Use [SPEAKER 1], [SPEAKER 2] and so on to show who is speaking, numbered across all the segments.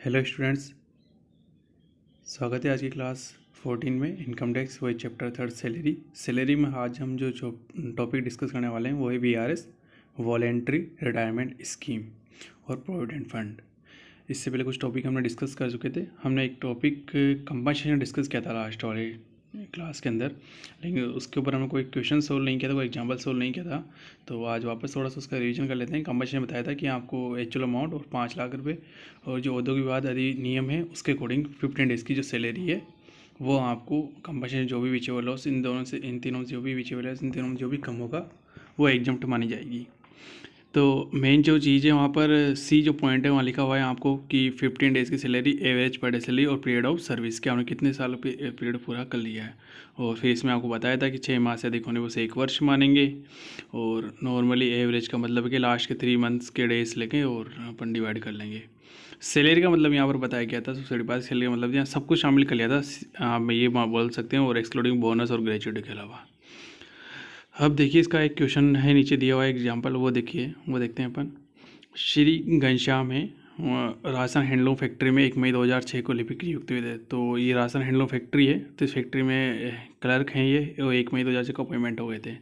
[SPEAKER 1] Hello students, स्वागत है आज की क्लास 14 में इनकम टैक्स वही चैप्टर थर्ड सैलरी में आज हम जो टॉपिक डिस्कस करने वाले हैं वो है वीआरएस वॉलेंट्री रिटायरमेंट स्कीम और प्रोविडेंट फंड। इससे पहले कुछ टॉपिक हमने डिस्कस कर चुके थे। हमने एक टॉपिक कंपनसेशन डिस्कस किया था लास्ट वाले क्लास के अंदर, लेकिन उसके ऊपर हमने कोई क्वेश्चन सोल्व नहीं किया था, कोई एग्जांपल सोल्व नहीं किया था। तो आज वापस थोड़ा सा उसका रिवीजन कर लेते हैं। कंपनसेशन में बताया था कि आपको एक्चुअल अमाउंट और 5 लाख रुपए और जो औद्योगिक विवाद अधिनियम है उसके अकॉर्डिंग 15 डेज़ की जो सैलरी है वो आपको कंपनसेशन जो भी विचेबल लॉस इन तीनों से जो भी विचेबल है, इन तीनों में जो भी कम होगा वो एग्जम्प्ट मानी जाएगी। तो मेन जो चीज़ है वहाँ पर सी जो पॉइंट है वहाँ लिखा हुआ है आपको कि 15 डेज़ की salary, average per day salary और पीरियड ऑफ सर्विस के आपने कितने साल पीरियड पूरा कर लिया है। और फिर इसमें आपको बताया था कि 6 माह से अधिक होने पर 1 वर्ष मानेंगे। और नॉर्मली एवरेज का मतलब है कि लास्ट के 3 मंथ्स के डेज लेंगे और अपन डिवाइड कर लेंगे। सैलरी का मतलब यहाँ पर बताया गया था, सबसे बड़ी बात सैलरी का मतलब यहाँ सब कुछ शामिल कर लिया था, आप ये बोल सकते हैं, और एक्सक्लूडिंग बोनस और ग्रेजुएटी के अलावा। अब देखिए इसका एक क्वेश्चन है नीचे दिया हुआ है एग्जाम्पल, वो देखिए, वो देखते हैं अपन। श्री घनश्याम है, राशन हैंडलूम फैक्ट्री में 1 मई 2006 को लिपिक नियुक्त हुए थे। तो ये राशन हैंडलूम फैक्ट्री है, तो इस फैक्ट्री में क्लर्क हैं ये, और 1 मई 2006 को अपॉइंटमेंट हो गए थे।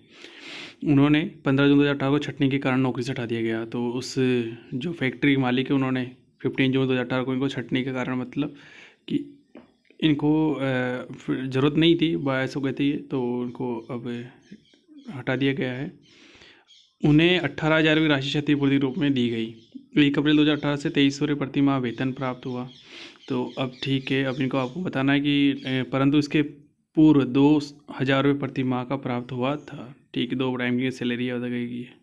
[SPEAKER 1] उन्होंने 15 जून 2018 को छटनी के कारण नौकरी से हटा दिया गया। तो उस जो फैक्ट्री के मालिक है उन्होंने 15 जून 2018 को इनको छटनी के कारण, मतलब कि इनको ज़रूरत नहीं थी, ऐसा कहते ही, तो उनको अब हटा दिया गया है। उन्हें 18,000 की राशि क्षतिपूर्ति रूप में दी गई। 1 अप्रैल 2018 से 2300 प्रति माह वेतन प्राप्त हुआ। तो अब ठीक है, अब इनको आपको बताना है कि परंतु इसके पूर्व 2,000 रुपये प्रति माह का प्राप्त हुआ था। ठीक है, 2 टाइम की सैलरी अदा गई है।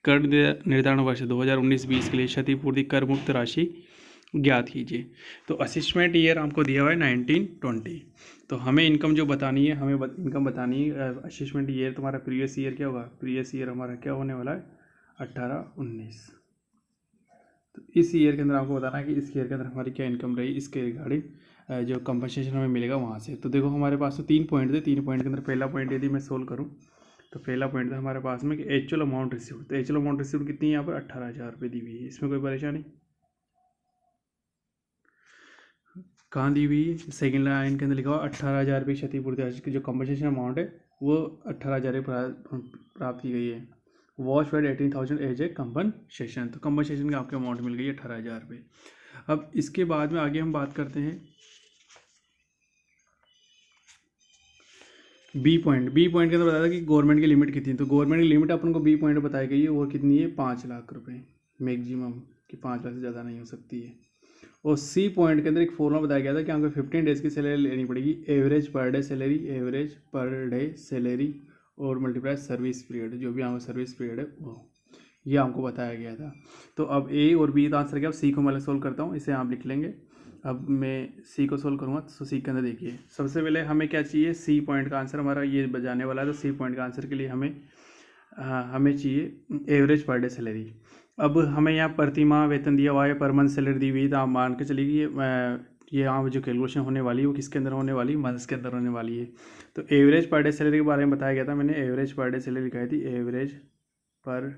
[SPEAKER 1] कर निर्धारण वर्ष 2019-20 के लिए क्षतिपूर्ति कर मुक्त राशि ज्ञात कीजिए। तो असिस्मेंट ईयर आपको दिया हुआ है 1920। तो हमें इनकम जो बतानी है, हमें इनकम बतानी है। असिस्मेंट ईयर तुम्हारा प्रीवियस ईयर क्या होगा? प्रीवियस ईयर हमारा क्या होने वाला है? 18-19। तो इस ईयर के अंदर आपको बताना है कि इस ईयर के अंदर हमारी क्या इनकम रही, इसके रिगार्डिंग जो कंपनसेशन हमें मिलेगा वहाँ से। तो देखो हमारे पास तो 3 पॉइंट थे। 3 पॉइंट के अंदर पहला पॉइंट यदि मैं सोल्व करूँ तो पहला पॉइंट था हमारे पास में कि एक्चुअल अमाउंट रिसीव्ड। तो एक्चुअल अमाउंट रिसीव्ड कितनी है यहाँ पर? 18,000 रुपये दी हुई है। इसमें कोई परेशानी कहाँ दी हुई है? सेकेंड लाइन के अंदर लिखा हुआ 18,000 रुपये क्षतिपूर्ति राशि की जो कंपनसेशन अमाउंट है वो 18,000 प्राप्त की गई है। Watch for 18,000 as a compensation. तो कंपनसेशन की आपकी अमाउंट मिल गई है 18,000 रुपये। अब इसके बाद में आगे हम बात करते हैं बी पॉइंट। बी पॉइंट के अंदर बताया था कि गवर्नमेंट की लिमिट कितनी है। तो गवर्नमेंट की लिमिट अपन को बी पॉइंट बताई गई है, वो कितनी है? 5 लाख रुपये मैक्सिमम, कि 5 लाख से ज़्यादा नहीं हो सकती है। और सी पॉइंट के अंदर एक फॉर्मूला बताया गया था कि आपको 15 डेज़ की सैलरी लेनी पड़ेगी, average per day salary, average per day salary और मल्टीप्लाई सर्विस पीरियड, जो भी आपका सर्विस पीरियड है वो, ये हमको बताया गया था। तो अब ए और बी का आंसर क्या? अब सी को मैं सोल्व करता हूँ, इसे आप लिख लेंगे। अब मैं सी को सोल्व करूँगा। तो सी के अंदर देखिए, सबसे पहले हमें क्या चाहिए? सी पॉइंट का आंसर हमारा ये बजाने वाला है। तो सी पॉइंट का आंसर के लिए हमें चाहिए एवरेज पर डे सैलरी। अब हमें यहाँ प्रति माह वेतन दिया हुआ है, पर मंथ सैलरी दी हुई, तो आप मान के चलिए ये यहाँ जो कैलकुलेशन होने वाली है वो किसके अंदर होने वाली? मंथ्स के अंदर होने वाली है। तो एवरेज पर डे सैलरी के बारे में बताया गया था, मैंने एवरेज पर डे सैलरी लिखाई थी, एवरेज पर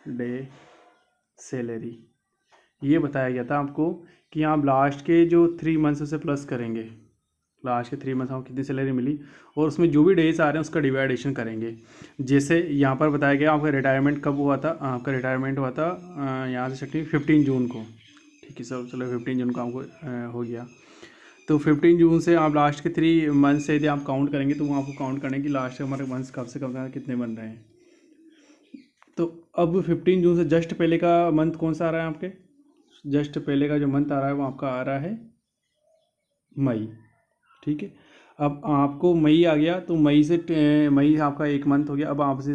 [SPEAKER 1] डे सैलरी। ये बताया गया था आपको कि आप लास्ट के जो 3 मंथ्स से प्लस करेंगे, लास्ट के 3 मंथ्स आपको कितनी सैलरी मिली, और उसमें जो भी डेज आ रहे हैं उसका डिवाइडेशन करेंगे। जैसे यहाँ पर बताया गया आपका रिटायरमेंट कब हुआ था? आपका रिटायरमेंट हुआ था यहाँ से 15 जून को। ठीक है सर, चलो 15 जून को आपको हो गया। तो 15 जून से आप लास्ट के 3 मंथ से यदि आप काउंट करेंगे तो वो आपको काउंट करने की लास्ट के हमारे मंथ्स कब से कब कितने बन रहे हैं। तो अब 15 जून से जस्ट पहले का मंथ कौन सा आ रहा है आपके? जस्ट पहले का जो मंथ आ रहा है वो आपका आ रहा है मई। ठीक है, अब आपको मई आ गया, तो मई से मई आपका 1 मंथ हो गया। अब आप इसे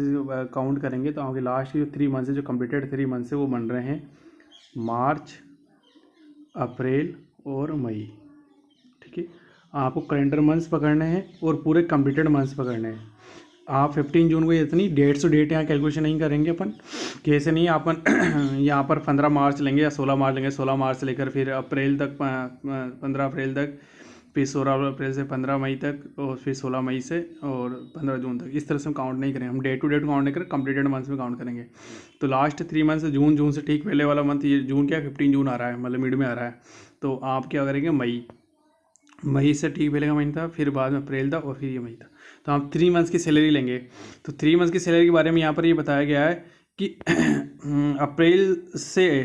[SPEAKER 1] काउंट करेंगे तो आपके लास्ट के जो 3 मंथ्स है, जो कंप्लीटेड 3 मंथ्स है, वो बन रहे हैं मार्च, अप्रैल और मई। ठीक है, आपको कैलेंडर मंथ्स पकड़ने हैं और पूरे कंप्लीटेड मंथ्स पकड़ने हैं। आप 15 जून को इतनी डेट टू डेट यहाँ कैलकुलेशन नहीं करेंगे अपन, कैसे नहीं अपन यहाँ पर 15 मार्च लेंगे या 16 मार्च लेंगे, 16 मार्च से लेकर फिर अप्रैल तक, 15 अप्रैल तक, फिर 16 अप्रैल से 15 मई तक, और फिर 16 मई से और 15 जून तक। इस तरह से हम काउंट नहीं करेंगे, हम डे टू काउंट नहीं करें, कंप्लीटेड मंथ्स में काउंट करेंगे। तो लास्ट 3 मंथ्स, जून से ठीक पहले वाला मंथ, ये जून क्या 15 जून आ रहा है, मतलब मिड में आ रहा है। तो आप क्या करेंगे, मई से ठीक पहले का महीना था, फिर बाद में अप्रैल था, और फिर ये मई था। तो आप 3 मंथ्स की सैलरी लेंगे। तो 3 मंथ्स की सैलरी के बारे में यहाँ पर ये बताया गया है कि अप्रैल से,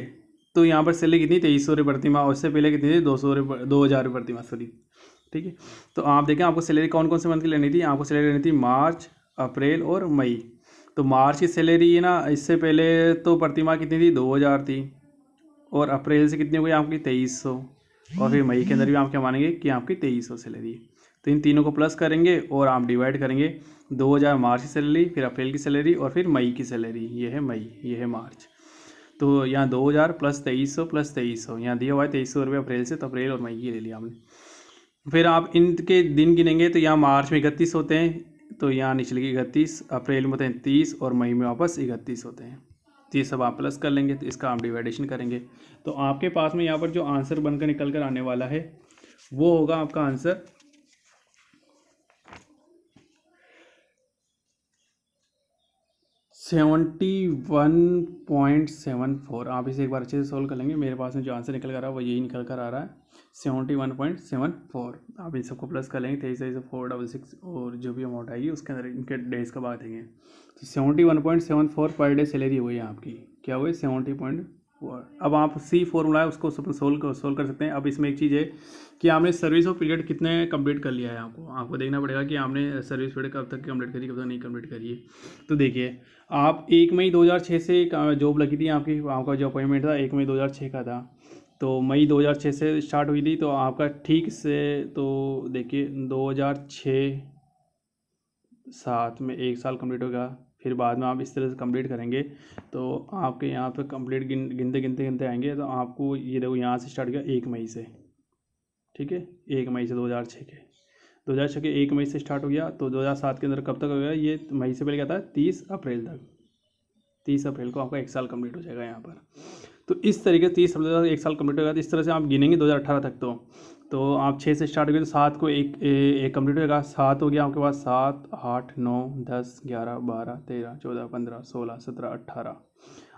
[SPEAKER 1] तो यहाँ पर सैलरी कितनी, 2300 रुपये प्रति माह, और उससे पहले कितनी थी, 2000 रुपये प्रति माह, सॉरी, ठीक है। तो आप देखें आपको सैलरी कौन कौन से मंथ की लेनी थी। आपको सैलरी लेनी थी मार्च, अप्रैल और मई। तो मार्च की सैलरी है ना, इससे पहले तो प्रति माह कितनी थी, 2000 थी, और अप्रैल से कितनी हो गई आपकी, 2300, और फिर मई के अंदर भी आप क्या मानेंगे कि आपकी 2300 सैलरी है। तो इन तीनों को प्लस करेंगे और आप डिवाइड करेंगे, 2000 मार्च की सैलरी, फिर अप्रैल की सैलरी, और फिर मई की सैलरी। ये है मई, ये है मार्च। तो यहाँ 2000 प्लस 2300 यहाँ दिया हुआ है 2300 रुपये अप्रैल से, तो अप्रैल और मई की ले लिया हमने। फिर आप इनके दिन गिनेंगे, तो यहाँ मार्च में 31 होते हैं, तो यहाँ निचले की 31, अप्रैल में होते हैं 30, और मई में वापस 31 होते हैं। तो ये सब आप प्लस कर लेंगे, तो इसका आप डिवाइडेशन करेंगे। तो आपके पास में यहाँ पर जो आंसर बनकर निकल कर आने वाला है वो होगा आपका आंसर 71.74। आप इसे एक बार अच्छे से सोल्व कर लेंगे। मेरे पास में जो आंसर निकल कर आ रहा है वो यही निकल कर आ रहा है, 71.74। आप इन सबको प्लस कर लेंगे, 23,466, और जो भी अमाउंट आएगी उसके अंदर इनके डेज का बात देंगे। तो 71.74 पर डे सैलरी हुई है आपकी, क्या हुई, 70.4। अब आप सी फॉर्मूला है उसको सोल्व कर सकते हैं। अब इसमें एक चीज़ है कि आपने सर्विस ऑफ पीरियड कितने कंप्लीट कर लिया है। आपको देखना पड़ेगा कि आपने सर्विस पीरियड कब तक कंप्लीट करी, कब तक नहीं कंप्लीट करी है। तो देखिए, आप 1 मई 2006 से जॉब लगी थी आपकी, आपका जो अपॉइंटमेंट था 1 मई 2006 का था। तो मई 2006 से स्टार्ट हुई थी, तो आपका ठीक से, तो देखिए 2006 7 में 1 साल कंप्लीट होगा। फिर बाद में आप इस तरह से कंप्लीट करेंगे, तो आपके यहाँ पे कंप्लीट गिनते आएंगे। तो आपको ये देखो यहाँ से स्टार्ट किया 1 मई से, ठीक है, 1 मई से 2006 के 1 मई से स्टार्ट हो गया। तो 2007 के अंदर कब तक हो गया, ये मई से पहले क्या था, 30 अप्रैल तक। 30 अप्रैल को आपका 1 साल कंप्लीट हो जाएगा यहाँ पर। तो इस तरीके से 30 अप्रैल तक 1 साल कंप्लीट होगा। तो इस तरह से आप गिनेंगे 2018 तक। तो आप 6 से स्टार्ट हो गए, तो 7 को एक कंप्लीट हो जाएगा। 7 हो गया आपके पास, 7, 8, 9, 10, 11, 12, 13, 14, 15, 16, 17, 18,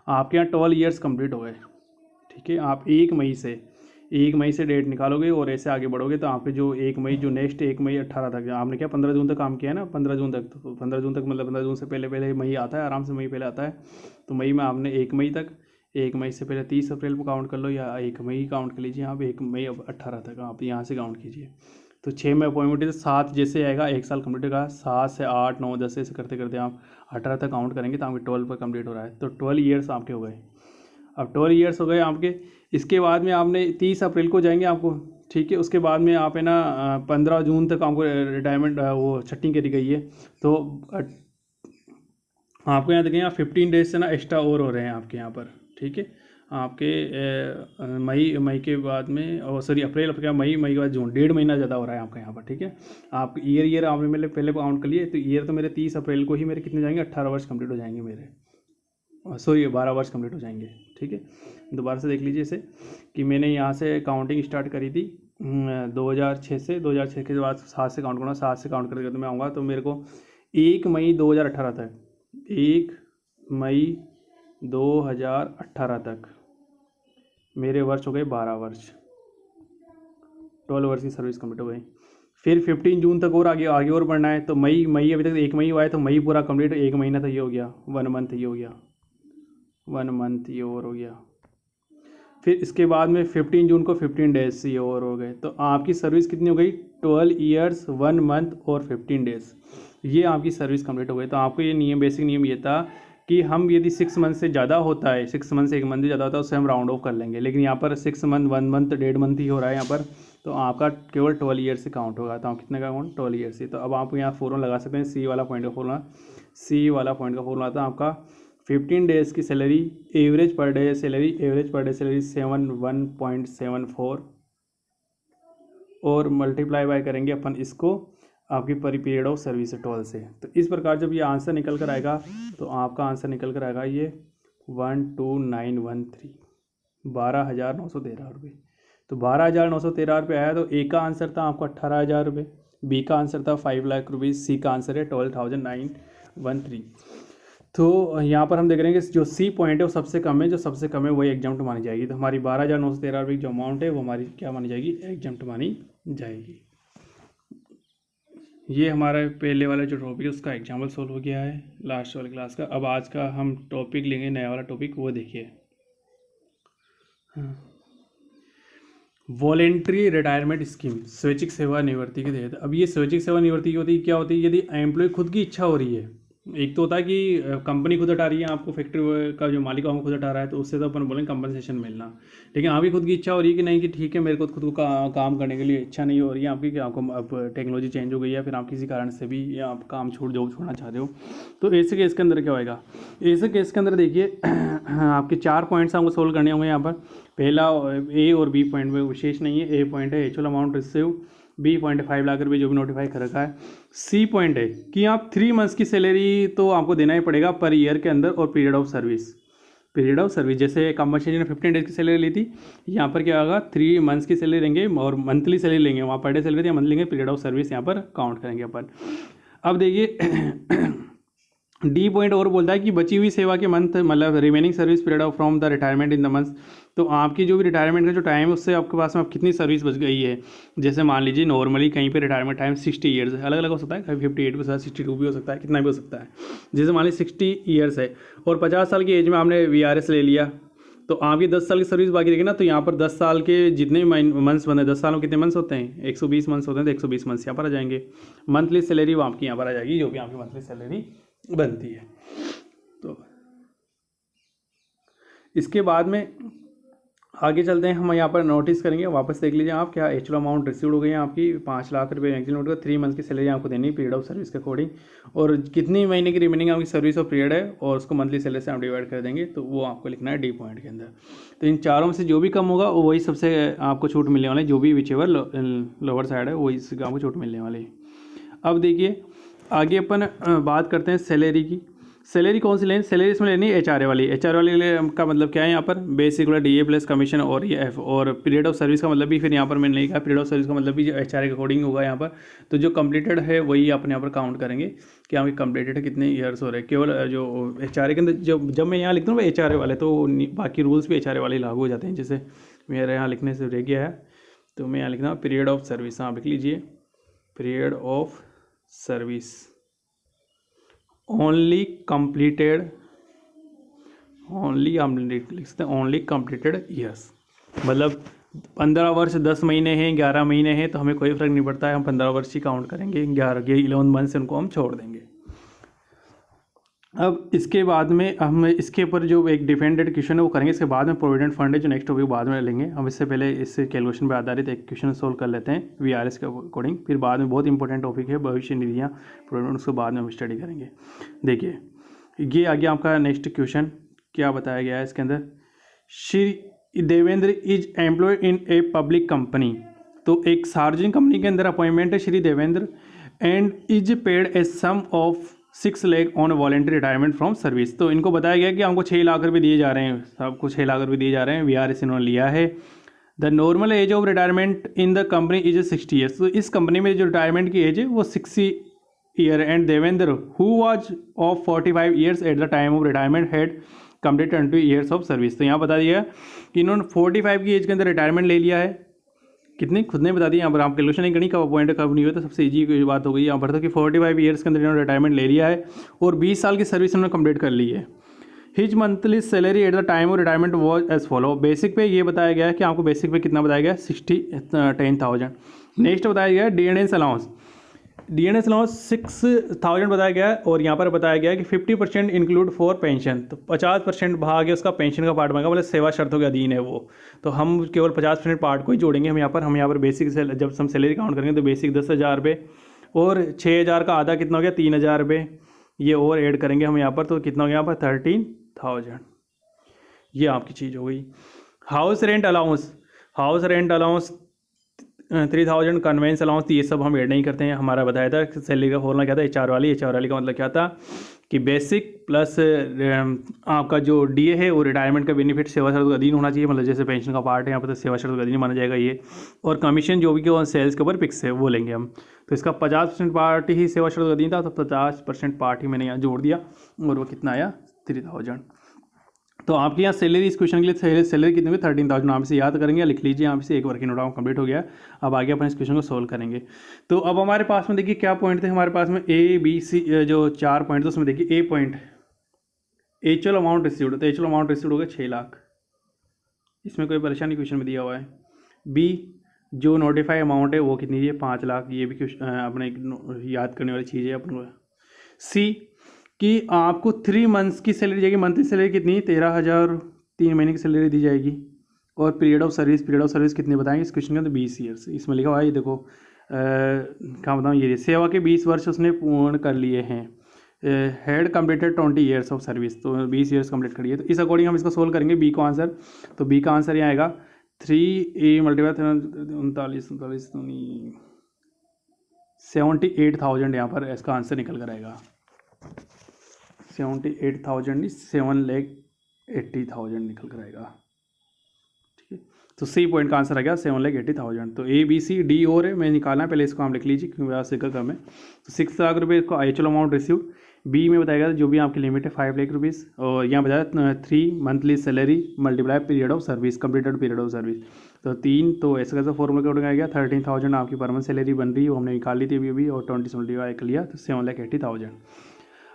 [SPEAKER 1] आपके यहाँ 12 ईयर्स कंप्लीट हो गए, ठीक है। आप 1 मई से डेट निकालोगे और ऐसे आगे बढ़ोगे, तो आपके जो 1 मई, जो नेक्स्ट 1 मई 18 तक, आपने क्या 15 जून तक काम किया है ना, 15 जून तक। तो 15 जून तक मतलब 15 जून से पहले मई आता है, आराम से मई पहले आता है। तो मई में आपने 1 मई तक, 1 मई से पहले 30 अप्रैल को काउंट कर लो, या 1 मई काउंट कर लीजिए आप, 1 मई 18 तक आप यहाँ से काउंट कीजिए। तो 6 में अपॉइंटमेंट है, 7 जैसे आएगा 1 साल कंप्लीट होगा। 7 से 8, 9, 10 ऐसे करते करते आप 18 तक काउंट करेंगे, तो आपके 12 पर कंप्लीट हो रहा है। तो 12 ईयर्स आपके हो गए। अब 12 ईयर्स हो गए आपके। इसके बाद में आपने 30 अप्रैल को जाएंगे आपको, ठीक है। उसके बाद में आप है ना 15 जून तक आपको रिटायरमेंट वो छट्टी करी गई है। तो आपको यहाँ देखें, 15 डेज से ना एक्स्ट्रा और हो रहे हैं आपके यहाँ पर, ठीक है। आपके मई के बाद में, और सॉरी अप्रैल के मई के बाद जून, 1.5 महीना ज़्यादा हो रहा है आपका यहाँ पर, ठीक है। आप ईयर आपने मेरे पहले काउंट कर लिए। तो ईयर तो मेरे 30 अप्रैल को ही मेरे कितने जाएंगे, 18 वर्ष कंप्लीट हो जाएंगे मेरे, सॉरी 12 वर्ष कंप्लीट हो जाएंगे, ठीक है। दोबारा से देख लीजिए इसे, कि मैंने यहाँ से काउंटिंग स्टार्ट करी थी 2006 से। 2006 के बाद 7 से काउंट करना, 7 से काउंट करके तो मैं आऊँगा, तो मेरे को 1 मई 2018 तक, 1 मई 2018 तक मेरे वर्ष हो गए 12 वर्ष, 12 वर्ष की सर्विस कंप्लीट हो गई। फिर 15 जून तक और आगे और बढ़ना है। तो मई अभी तक 1 मई हुआ है, तो मई पूरा कंप्लीट, 1 महीना तो ये हो गया, 1 मंथ ये हो गया, 1 मंथ ये और हो गया। फिर इसके बाद में 15 जून को 15 डेज ये और हो गए। तो आपकी सर्विस कितनी हो गई, 12 ईयर्स 1 मंथ और 15 डेज, ये आपकी सर्विस कंप्लीट हो गई। तो आपको ये नियम, बेसिक नियम ये था कि हम यदि 6 मंथ से ज़्यादा होता है, 6 मंथ से 1 मंथ ज़्यादा होता है, उससे हम राउंड ऑफ कर लेंगे। लेकिन यहाँ पर 6 मंथ, 1 मंथ, 1.5 मंथ ही हो रहा है यहाँ पर, तो आपका केवल 12 ईयर से काउंट होगा। तो कितने का काउंट, 12 ईयर से। तो अब आप यहाँ फॉर्मूला लगा सकते हैं, सी वाला पॉइंट का फॉर्मूला था आपका 15 डेज़ की salary, average per day salary 71.74, और मल्टीप्लाई बाय करेंगे अपन इसको आपकी पर पीरियड ऑफ सर्विस 12 से। तो इस प्रकार जब ये आंसर निकल कर आएगा, तो आपका आंसर निकल कर आएगा ये 12913, 12,913 रुपये। तो 12,913 आया। तो ए का आंसर था आपको 18,000 रुपये, बी का आंसर था 5 लाख रुपीज़, सी का आंसर है 12,913। तो यहाँ पर हम देख रहे हैं कि जो सी पॉइंट है वो सबसे कम है, जो सबसे कम है वही एग्जाम्प्ट मानी जाएगी। तो हमारी 12,913 रुपये की जो अमाउंट है वो हमारी क्या मानी जाएगी, एग्जाम्प्ट मानी जाएगी। ये हमारा पहले वाला जो टॉपिक है उसका एग्जाम्पल सोल्व हो गया है लास्ट वाले क्लास का। अब आज का हम टॉपिक लेंगे, नया वाला टॉपिक, वो देखिए वॉलेंट्री रिटायरमेंट स्कीम, स्वैच्छिक सेवानिवृत्ति के तहत। अब ये स्वैच्छिक सेवानिवृत्ति होती है, क्या होती है, यदि एम्प्लॉय खुद की इच्छा हो रही है। एक तो होता है कि कंपनी खुद हटा रही है आपको, फैक्ट्री का जो मालिक है वो खुद हटा रहा है, तो उससे तो अपन बोलेंगे कंपनसेशन मिलना। लेकिन आपकी खुद की इच्छा हो रही है कि नहीं कि ठीक है मेरे को खुद को काम करने के लिए इच्छा नहीं हो रही है आपकी, कि आपको अब टेक्नोलॉजी चेंज हो गई है, फिर आप किसी कारण से भी या आप काम जॉब छोड़ना चाह रहे हो, तो ऐसे केस के अंदर क्या होएगा। ऐसे केस के अंदर देखिए आपके 4 पॉइंट्स हमको सोल्व करने होंगे यहाँ पर। पहला ए और बी पॉइंट में विशेष नहीं है। ए पॉइंट है actual amount receive, B point 5 lakh रुपये जो भी नोटिफाई कर रखा है। सी पॉइंट है कि आप 3 मंथ्स की सैलरी तो आपको देना ही पड़ेगा पर ईयर के अंदर, और पीरियड ऑफ सर्विस जैसे कंपनसेशन ने 15 डेज की सैलरी ली थी, यहाँ पर क्या होगा 3 मंथ्स की सैलरी लेंगे और मंथली सैलरी लेंगे, वहाँ पर डे सैलरी थी, मंथली लेंगे, पीरियड ऑफ सर्विस यहाँ पर काउंट करेंगे अपन। अब देखिए डी पॉइंट और बोलता है कि बची हुई सेवा के मंथ, मतलब remaining service period of from the retirement in the month. तो आपकी जो भी रिटायरमेंट का जो टाइम है उससे आपके पास में आप कितनी सर्विस बच गई है। जैसे मान लीजिए नॉर्मली कहीं पे रिटायरमेंट टाइम 60 ईयर्स है, अलग अलग हो सकता है, 58 भी हो सकता है, 62 भी हो सकता है, कितना भी हो सकता है। जैसे मान लीजिए 60 ईयर्स है और 50 साल की एज में आपने VRS ले लिया, तो आपकी 10 साल की सर्विस बाकी रहेगी ना। तो यहाँ पर 10 साल के जितने भी मंथ्स बने, 10 साल में कितने मंथ्स होते हैं, 120 मंथ्स होते हैं, तो 120 मंथ्स यहाँ पर आ जाएंगे। मंथली सैलरी वो आपकी यहाँ पर आ जाएगी, जो भी आपकी मंथली सैलरी बनती है। तो इसके बाद में आगे चलते हैं, हम यहाँ पर नोटिस करेंगे, वापस देख लीजिए आप क्या एक्चुअल अमाउंट रिसीव हो गई है आपकी 5 लाख रुपये एक्चुअल नोट का। 3 मंथ की सैलरी आपको देनी है पीरियड ऑफ सर्विस के अकॉर्डिंग, और कितनी महीने की रिमेनिंग आपकी सर्विस और पीरियड है और उसको मंथली सैलरी से आप डिवाइड कर देंगे, तो वो आपको लिखना है डी पॉइंट के अंदर। तो इन चारों में से जो भी कम होगा वो वही सबसे आपको छूट मिलने वाली है, जो भी विचेवर लोअर साइड है वही आपको छूट मिलने वाली है। अब देखिए आगे अपन बात करते हैं सैलरी की। सैलरी कौन सी लेनी, सैलरी इसमें लेनी है HR वाली। HR वाली का मतलब क्या है, यहाँ पर बेसिक DA प्लस कमीशन और ये F, और पीरियड ऑफ सर्विस का मतलब भी फिर यहाँ पर मैंने लिखा है, पीरियड ऑफ सर्विस का मतलब भी HR के अकॉर्डिंग होगा यहाँ पर। तो जो कंप्लीटेड है वही अपने यहाँ पर काउंट करेंगे कि आपके कंप्लीटेड है कितने ईयर्स हो रहे हैं। केवल जो HR के अंदर जब मैं यहाँ लिखता हूँ HR वाले, तो बाकी रूल्स भी HR वाले लागू हो जाते हैं। जैसे मेरे यहाँ लिखने से रह गया है, तो मैं यहाँ लिखना हूँ पीरियड ऑफ सर्विस, आप लिख लीजिए period of service only completed, only हम लिख सकते हैं ओनली कंप्लीटेड ईयर्स। मतलब 15 वर्ष 10 महीने हैं, 11 महीने हैं, तो हमें कोई फर्क नहीं पड़ता है, हम 15 वर्ष ही काउंट करेंगे, 11 मंथ से उनको हम छोड़ देंगे। अब इसके बाद में हम इसके ऊपर जो एक डिफेंडेड क्वेश्चन है वो करेंगे, इसके बाद में प्रोविडेंट फंड है जो नेक्स्ट टॉपिक बाद में लेंगे। हम इससे पहले इस कैलकुलेशन पर आधारित एक क्वेश्चन सोल्व कर लेते हैं VRS के अकॉर्डिंग, फिर बाद में बहुत इंपॉर्टेंट टॉपिक है भविष्य निधियाँ प्रोविडेंट, उसको बाद में हम स्टडी करेंगे। देखिए ये आगे आपका नेक्स्ट क्वेश्चन क्या बताया गया है इसके अंदर, Shri Devendra is employed in a public company. तो एक सार्वजनिक कंपनी के अंदर अपॉइंटमेंट है Shri Devendra, and is paid a sum of 6 lakh on voluntary retirement from service. तो इनको बताया गया कि हमको 6 लाख रुपये दिए जा रहे हैं, सबको 6 लाख रुपये दिए जा रहे हैं, VRS इन्होंने लिया है। The normal age of retirement in the company is 60 years. तो इस कंपनी में जो रिटायरमेंट की एज है वो 60 year, and Devendra who was of 45 years eight the time of retirement had complete 20 years of service. तो यहाँ बता दिया कि इन्होंने 45 की एज के अंदर रिटायरमेंट ले लिया है, कितनी खुद ने बता दिया। यहाँ पर आप कैलकुलेशन नहीं करनी कब पॉइंट कब नहीं हुआ, तो सबसे ईजी बात हो गई यहाँ पर, तो कि 45 ईयर्स के अंदर इन्होंने रिटायरमेंट ले लिया है और 20 साल की सर्विस इन्होंने कंप्लीट कर ली है। His monthly salary at the time of retirement was as follow. Basic pay ये बताया गया है कि आपको बेसिक पे कितना बताया गया है 10,000। नेक्स्ट बताया गया है DNS अलाउंस, DNS अलाउंस 6,000 बताया गया है, और यहाँ पर बताया गया है कि 50% इंक्लूड फॉर पेंशन। तो 50% भाग है उसका पेंशन का पार्ट बनेगा, मतलब सेवा शर्तों के अधीन है वो, तो हम केवल 50% पार्ट को ही जोड़ेंगे। हम यहाँ पर बेसिक जब हम सैलरी काउंट करेंगे तो बेसिक 10,000 रुपये, और 6,000 का आधा कितना हो गया 3,000 रुपये, ये और ऐड करेंगे हम यहाँ पर, तो कितना हो गया यहाँ पर 13,000। ये आपकी चीज़ हो गई। House rent allowance, 3,000, convince allowance, ये सब हम ऐड नहीं करते हैं। हमारा बताया था सैलरी का फॉर्मूला क्या था, HR वाली का मतलब क्या था कि बेसिक प्लस आपका जो डीए है वो रिटायरमेंट का बेनिफिट सेवा शर्त के अधीन होना चाहिए, मतलब जैसे पेंशन का पार्ट है यहाँ पर तो सेवा शर्त के अधीन माना जाएगा ये। और कमीशन जो भी कि सेल्स के ऊपर फिक्स है वो लेंगे हम। तो इसका 50% पार्ट ही सेवा शर्त के अधीन था, तो 50% पार्ट ही मैंने यहाँ जोड़ दिया और वो कितना आया 3000। तो आपके यहाँ सैलरी इस क्वेश्चन के लिए सैलरी कितनी हुई 13,000, यहाँ से याद करेंगे, लिख लीजिए यहाँ से। एक वर्किंग नोट कंप्लीट हो गया। अब आगे अपन इस क्वेश्चन को सोल्व करेंगे। तो अब हमारे पास में देखिए क्या पॉइंट थे हमारे पास में, ए बी सी, जो 4 पॉइंट थे उसमें देखिए ए पॉइंट एक्चुअल अमाउंट रिसीव्ड, तो एक्चुअल अमाउंट रिसीव्ड हो गया 6 लाख, इसमें कोई परेशानी क्वेश्चन में दिया हुआ है। बी जो नोटिफाई अमाउंट है वो कितनी है 5 लाख, ये भी अपने याद करने वाली चीज़ है अपन को। सी कि आपको 3 मंथ्स की सैलरी जाएगी, मंथली सैलरी कितनी 13,000, 3 महीने की सैलरी दी जाएगी। और पीरियड ऑफ सर्विस कितने बताएंगे इस क्वेश्चन के अंदर 20 ईयर्स, इसमें लिखा हुआ है ये देखो क्या बताऊँ, ये सेवा के 20 वर्ष उसने पूर्ण कर लिए हैं, had completed 20 years of service, तो 20 ईयर्स कंप्लीट करिए। तो इस अकॉर्डिंग हम इसको सोल्व करेंगे बी को आंसर। तो बी का आंसर यहाँ आएगा 3 मल्टीप्लाई 39 78,000, यहाँ पर इसका आंसर निकल कर आएगा 78,000 7,80,000 निकल कर आएगा। ठीक है, तो सी पॉइंट का आंसर आ गया 7,80,000। तो ए बी सी डी और है, मैं निकालना है, पहले इसको हम लिख लीजिए क्योंकि वहाँ से कम है। तो 6 लाख रुपये इसको एक्चुअल अमाउंट रिसीव। बी में बताएगा जो भी आपकी लिमिट है 5 लाख रुपीज़, और यहाँ बताया 3 monthly salary multiply period of service, completed period of service, तो 3, तो ऐसा कैसा फॉर्मूला कोड आ गया 13,000 आपकी पर मंथ सैलरी बन रही है, वो हमने निकाल ली थी अभी, और 20 मल्टीप्लाई कर लिया तो 7,80,000।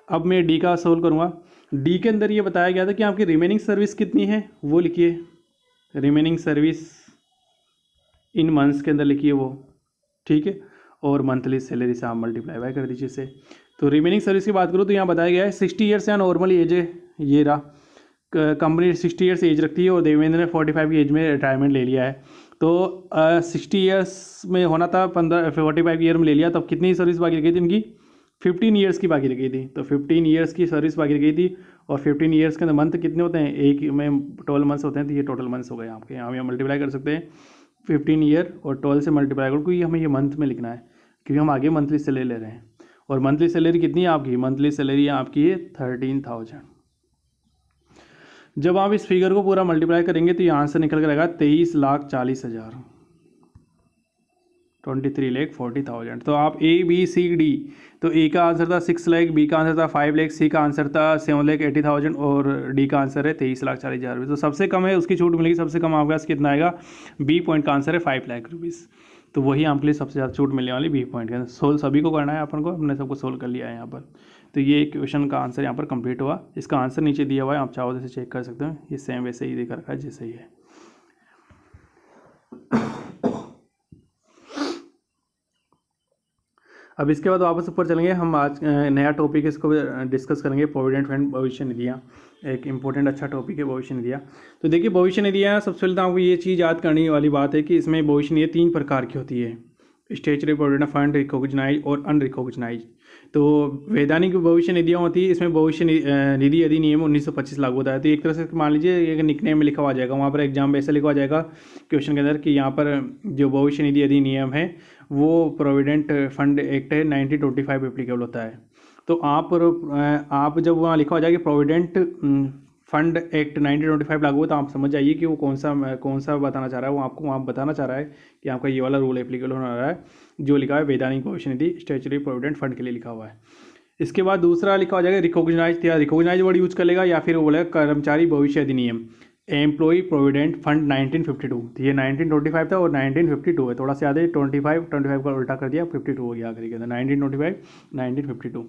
[SPEAKER 1] अब मैं डी का सोल्व करूँगा। डी के अंदर ये बताया गया था कि आपकी रिमेनिंग सर्विस कितनी है वो लिखिए, रिमेनिंग सर्विस इन मंथ्स के अंदर लिखिए वो, ठीक है, और मंथली सैलरी से आप मल्टीप्लाई बाय कर दीजिए इसे। तो रिमेनिंग सर्विस की बात करूँ तो यहाँ बताया गया है 60 ईयर्स या नॉर्मल एज है, ये रहा, कंपनी 60 ईयर्स एज रखती है और देवेंद्र ने 45 की एज में रिटायरमेंट ले लिया है। तो 60 ईयर्स में होना था, 45 ईयर में ले लिया, तब कितनी सर्विस बाकी रह गई थी इनकी 15 ईयर्स की बाकी रह गई थी। तो 15 ईयर्स की सर्विस बाकी रह गई थी, और 15 ईयर्स के अंदर मंथ कितने होते हैं, एक में 12 मंथ्स होते हैं, तो ये टोटल मंथ्स हो गए आपके। यहाँ मल्टीप्लाई कर सकते हैं 15 ईयर और 12 से मल्टीप्लाई करो, क्योंकि हमें ये मंथ में लिखना है, क्योंकि हम आगे मंथली सैलरी ले रहे हैं। और मंथली सैलरी कितनी है आपकी, मंथली सैलरी आपकी है 13,000। जब आप इस फिगर को पूरा मल्टीप्लाई करेंगे तो ये आंसर निकल कर आएगा 23,40,000, 23,40,000। तो आप ए बी सी डी, तो ए का आंसर था 6 लाख, बी का आंसर था 5 लाख, सी का आंसर था 7,80,000 और डी का आंसर है 23,40,000। तो सबसे कम है उसकी छूट मिलेगी, सबसे कम आपके पास कितना आएगा, बी पॉइंट का आंसर है 5 लाख रुपीज़। तो वही आपके लिए सबसे ज़्यादा छूट मिलने वाली बी पॉइंट के अंदर। सोल्व सभी को करना है अपन को, हमने सबको सोल्व कर लिया है यहाँ पर। तो ये क्वेश्चन का आंसर यहाँ पर कंप्लीट हुआ। इसका आंसर नीचे दिया हुआ है, आप चाहो तो इसे चेक कर सकते हैं, ये सेम वैसे ही देखा रखा है जैसे ही है। अब इसके बाद वापस ऊपर चलेंगे हम, आज नया टॉपिक इसको डिस्कस करेंगे, प्रोविडेंट फंड भविष्य निधियाँ। एक इंपॉर्टेंट अच्छा टॉपिक है भविष्य निधियाँ। तो देखिए भविष्य निधियाँ, सबसे पहले तो आपको ये चीज़ याद करने वाली बात है कि इसमें भविष्य निधियाँ 3 प्रकार की होती है, स्टेचुटरी प्रोविडेंट फंड, रिकॉग्नाइज और अनरिकॉग्नाइज। तो वैधानिक भविष्य निधियाँ होती है, इसमें भविष्य निधि अधिनियम 1925 लागू होता है। तो एक तरह से मान लीजिए एक निकनेम में लिखा हुआ जाएगा, वहाँ पर एग्जाम में ऐसा लिखा हुआ जाएगा क्वेश्चन के अंदर कि यहाँ पर जो भविष्य निधि अधिनियम है वो प्रोविडेंट फंड एक्ट है 1925 एप्लीकेबल होता है। तो आप जब वहाँ लिखा हो जाएगा प्रोविडेंट फंड एक्ट 1925 लागू हो, तो आप समझ जाइए कि वो कौन सा बताना चाह रहा है। वो आपको वहाँ बताना चाह रहा है कि आपका ये वाला रूल एप्लीकेबल होने रहा है, जो लिखा है वैधानिक भविष्य निधि स्टैट्यूटरी प्रोविडेंट फंड के लिए लिखा हुआ है। इसके बाद दूसरा लिखा हो जाएगा रिकॉग्नाइज, या रिकॉग्नाइज वर्ड यूज कर लेगा, या फिर वो बोलेगा कर्मचारी भविष्य अधिनियम एम्प्लॉय प्रोविडेंट फंड 1952। तो ये 1925 था और 1952 है, थोड़ा सा याद है, 25 का उल्टा कर दिया 52 हो गया आखिरी के अंदर, 1925 1952।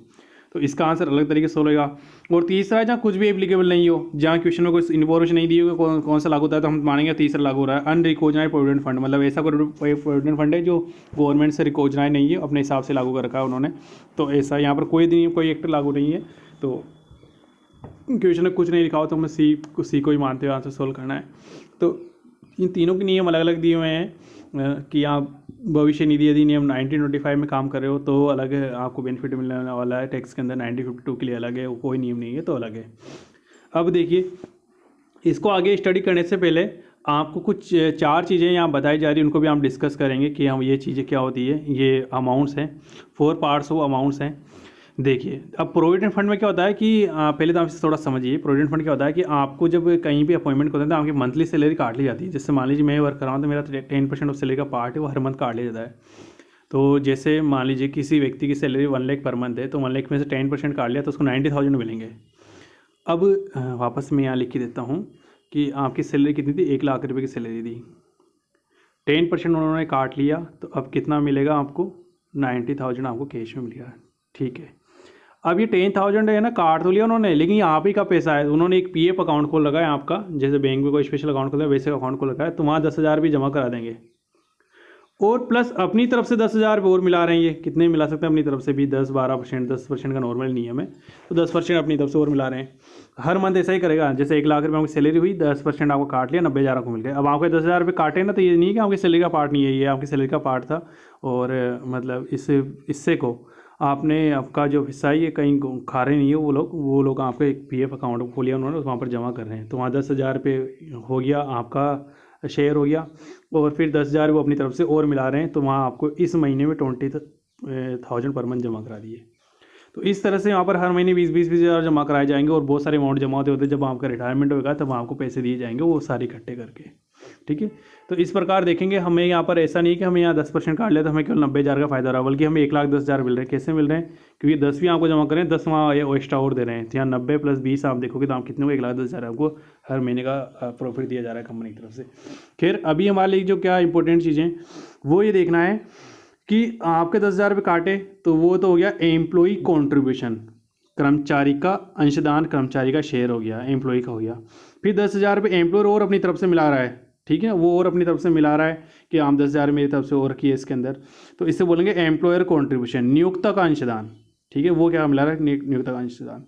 [SPEAKER 1] तो इसका आंसर अलग तरीके से होगा। और तीसरा है जहाँ कुछ भी एप्लीकेबल नहीं हो, जहाँ क्वेश्चन में कोई इन्फॉर्मेशन नहीं दी होगी कौन सा लागू होता है, तो हम मानेंगे तीसरा लागू हो रहा है अनरिकॉग्नाइज्ड प्रोविडेंट फंड। मतलब ऐसा कोई प्रोविडेंट फंड है जो गवर्नमेंट से रिकॉग्नाइज नहीं है, अपने हिसाब से लागू कर रखा है उन्होंने। तो ऐसा यहाँ पर कोई एक्ट लागू नहीं है। तो क्वेश्चन में कुछ नहीं लिखा हो तो हमें सी को ही मानते हुए आंसर सोल्व करना है। तो इन तीनों के नियम अलग अलग दिए हुए हैं कि आप भविष्य निधि अधिनियम 1925 में काम कर रहे हो तो अलग है, आपको बेनिफिट मिलने वाला है, टैक्स के अंदर 1952 के लिए अलग है, कोई नियम नहीं है तो अलग है। अब देखिए इसको आगे स्टडी करने से पहले आपको कुछ 4 चीज़ें यहाँ बताई जा रही हैं, उनको भी हम डिस्कस करेंगे कि हम ये चीज़ें क्या होती है। ये अमाउंट्स हैं, 4 पार्ट्स ऑफ अमाउंट्स हैं। देखिए, अब प्रोविडेंट फंड में क्या होता है कि पहले तो आप इसे थोड़ा समझिए। प्रोविडेंट फंड क्या होता है कि आपको जब कहीं भी अपॉइंटमेंट होता है तो आपकी मंथली सैलरी काट ली जाती है। जैसे मान लीजिए मैं वर्क कर रहा हूँ तो मेरा 10% ऑफ सैलरी का पार्ट है वो हर मंथ काट लिया जाता है। तो जैसे मान लीजिए किसी व्यक्ति की सैलरी 1 लाख पर मंथ है, तो 1 लाख में से 10% काट लिया तो उसको 90,000 मिलेंगे। अब वापस मैं यहाँ लिख के देता हूँ कि आपकी सैलरी कितनी थी, 1 लाख रुपये की सैलरी थी, 10% उन्होंने काट लिया, तो अब कितना मिलेगा आपको, 90,000 आपको कैश में मिल गया। ठीक है, अब ये 10,000 है ना, काट तो लिया उन्होंने, लेकिन ये आप ही का पैसा है। उन्होंने एक पीएफ अकाउंट खोल रखा है आपका, जैसे बैंक में कोई स्पेशल अकाउंट खोला है वैसे अकाउंट खोल रखा है, तो वहाँ 10,000 भी जमा करा देंगे और प्लस अपनी तरफ से 10,000 और मिला रहे हैं। ये कितने मिला सकते हैं अपनी तरफ से भी, 10-12%, 10% का नॉर्मल नियम है, तो 10% अपनी तरफ से और मिला रहे हैं। हर मंथ ऐसा ही करेगा। जैसे 1 लाख रुपये आपकी सैलरी हुई, 10% आपको काट लिया, 90,000 आपको मिल गया। अब आपके 10,000 रुपये काटे ना, तो ये नहीं कि आपकी सैलरी का पार्ट नहीं है, ये आपकी सैलरी का पार्ट था। और मतलब इससे को आपने आपका जो हिस्सा है ये कहीं खा रहे नहीं है वो लोग आपका एक पीएफ अकाउंट खोलिया उन्होंने, वहाँ पर जमा कर रहे हैं। तो वहाँ 10,000 रुपये हो गया आपका शेयर हो गया, और फिर 10,000 वो अपनी तरफ से और मिला रहे हैं, तो वहाँ आपको इस महीने में 20,000 पर मंथ जमा करा दिए। तो इस तरह से यहाँ पर हर महीने 20,000 जमा कराए जाएंगे और बहुत सारे अमाउंट जमा होते होते जब आपका रिटायरमेंट होगा तब आपको पैसे दिए जाएंगे वो सारे इकट्ठे करके। ठीक है, तो इस प्रकार देखेंगे। हमें यहाँ पर ऐसा नहीं है कि हमें यहाँ 10% काट लिया तो हमें केवल 90,000 का फायदा रहा, बल्कि हमें 1,10,000 मिल रहे हैं। कैसे मिल रहे हैं, क्योंकि 10 भी आपको जमा करें, 10 वहाँ एक्स्ट्रा और दे रहे हैं। तो यहाँ 90 + 20 आप देखोगे तो आप कितने को 1,10,000 आपको हर महीने का प्रॉफिट दिया जा रहा है कंपनी की तरफ से। खैर, अभी हमारे लिए जो क्या इंपॉर्टेंट चीज़ें वो ये देखना है कि आपके 10,000 रुपये काटे तो वो तो हो गया एम्प्लॉई कॉन्ट्रीब्यूशन, कर्मचारी का अंशदान, कर्मचारी का शेयर हो गया, एम्प्लॉई का हो गया। फिर 10,000 रुपये एम्प्लॉयर और अपनी तरफ से मिला रहा है। ठीक है, वो और अपनी तरफ से मिला रहा है कि आप 10,000 मेरी तरफ से और रखिए इसके अंदर, तो इससे बोलेंगे एम्प्लॉयर कॉन्ट्रीब्यूशन, नियोक्ता का अंशदान। ठीक है, वो क्या मिला रहा है, नियोक्ता का अंशदान।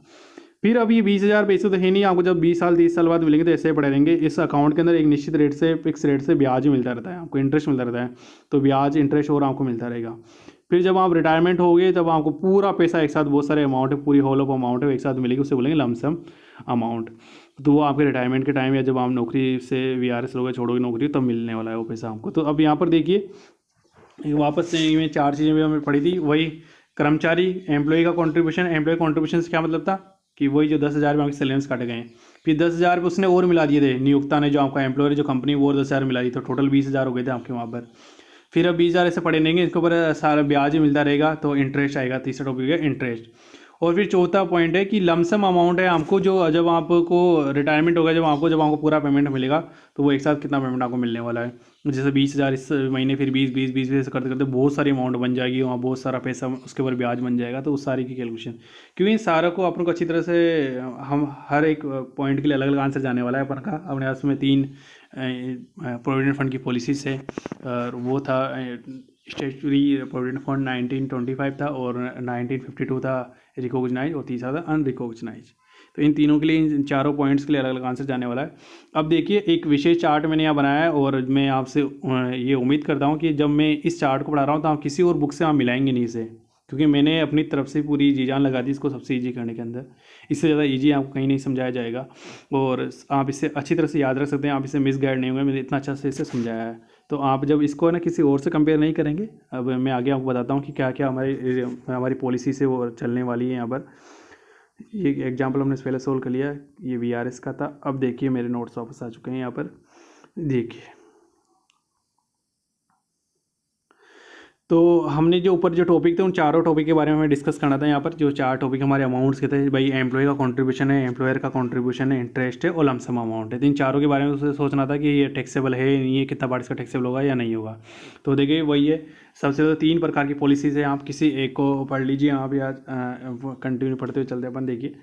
[SPEAKER 1] फिर अब ये 20,000 पैसे तो है नहीं, आपको जब 20 साल 30 साल बाद मिलेंगे तो ऐसे ही पड़े रहेंगे। इस अकाउंट के अंदर एक निश्चित रेट से, फिक्स रेट से ब्याज मिलता रहता है, आपको इंटरेस्ट मिलता रहता है, तो ब्याज इंटरेस्ट और आपको मिलता रहेगा। फिर जब आप रिटायरमेंट हो गए तब आपको पूरा पैसा एक साथ, बहुत सारे अमाउंट है, पूरी होल ऑफ अमाउंट है एक साथ मिलेगी, उससे बोलेंगे लमसम अमाउंट। तो वो आपके रिटायरमेंट के टाइम या जब आप नौकरी से VRS लोगे, छोड़ोगे नौकरी, तब मिलने वाला है वो पैसा आपको। तो अब यहाँ पर देखिए वापस से में 4 चीज़ें भी हमें पढ़ी थी। वही कर्मचारी, एम्प्लॉय का कॉन्ट्रीब्यूशन। एम्प्लॉय कॉन्ट्रीब्यूशन से क्या मतलब था कि वही जो 10,000 में आपके सैलरी काटे गए हैं, फिर 10,000 उसने और मिला दिए थे, नियोक्ता ने, जो आपका एम्प्लॉयर जो कंपनी, वो 10,000 मिला दी, तो टोटल 20,000 हो गए थे आपके वहाँ पर। फिर अब 20,000 ऐसे पड़े रहेंगे, इसके ऊपर सारा ब्याज मिलता रहेगा, तो इंटरेस्ट आएगा। तीसरा टॉपिक है इंटरेस्ट। और फिर चौथा पॉइंट है कि लमसम अमाउंट है आपको, जो जब आपको रिटायरमेंट होगा, जब आपको पूरा पेमेंट मिलेगा, तो वो एक साथ कितना पेमेंट आपको मिलने वाला है। जैसे 20,000 इस महीने, फिर 20 ऐसे करते करते बहुत सारी अमाउंट बन जाएगी, वहाँ बहुत सारा पैसा उसके ऊपर ब्याज बन जाएगा। तो उस सारी की कैलकुलेशन, क्योंकि इन सारा को अपन को अच्छी तरह से, हम हर एक पॉइंट के लिए अलग अलग आंसर जाने वाला है अपन का। अपने पास में 3 प्रोविडेंट फंड की पॉलिसीज है, और वो था स्टेचुरी प्रोविडेंट फंड 1925 था, और 1952 था रिकॉग्नाइज, और तीसरा था अनरिकॉग्नाइज। तो इन तीनों के लिए, इन चारों पॉइंट्स के लिए अलग अलग आंसर जाने वाला है। अब देखिए, एक विशेष चार्ट मैंने यहाँ बनाया है, और मैं आपसे ये उम्मीद करता हूँ कि जब मैं इस चार्ट को पढ़ा रहा हूँ तो आप किसी और बुक से आप मिलाएंगे नहीं इसे, क्योंकि मैंने अपनी तरफ से पूरी जी जान लगा दी इसको सबसे ईजी करने के अंदर। इससे ज़्यादा ईजी आपको कहीं नहीं समझाया जाएगा, और आप इसे अच्छी तरह से याद रख सकते हैं। आप इसे मिस गाइड नहीं होंगे, मैंने इतना अच्छा से इसे समझाया है। तो आप जब इसको ना किसी और से कंपेयर नहीं करेंगे, अब मैं आगे आपको बताता हूँ कि क्या क्या हमारी पॉलिसी से वो चलने वाली है। यहाँ पर ये एग्जाम्पल हमने पहले सोल्व कर लिया है, ये VRS का था। अब देखिए मेरे नोट्स वापस आ चुके हैं यहाँ पर, देखिए। तो हमने जो ऊपर जो टॉपिक थे उन चारों टॉपिक के बारे में हमें डिस्कस करना था। यहाँ पर जो 4 टॉपिक हमारे अमाउंट्स के थे, भाई एम्प्लॉय का कंट्रीब्यूशन है, एम्प्लॉयर का कंट्रीब्यूशन है, इंटरेस्ट है, और लमसम अमाउंट है। तो इन चारों के बारे में उसे सोचना था कि ये टैक्सेबल है, ये कितना पार्ट इसका टैक्सेबल होगा या नहीं होगा। तो देखिए वही है, सबसे ज़्यादा 3 प्रकार की पॉलिसीज़ है। आप किसी एक को पढ़ लीजिए, आप या कंटिन्यू पढ़ते हुए चलते अपन। देखिए,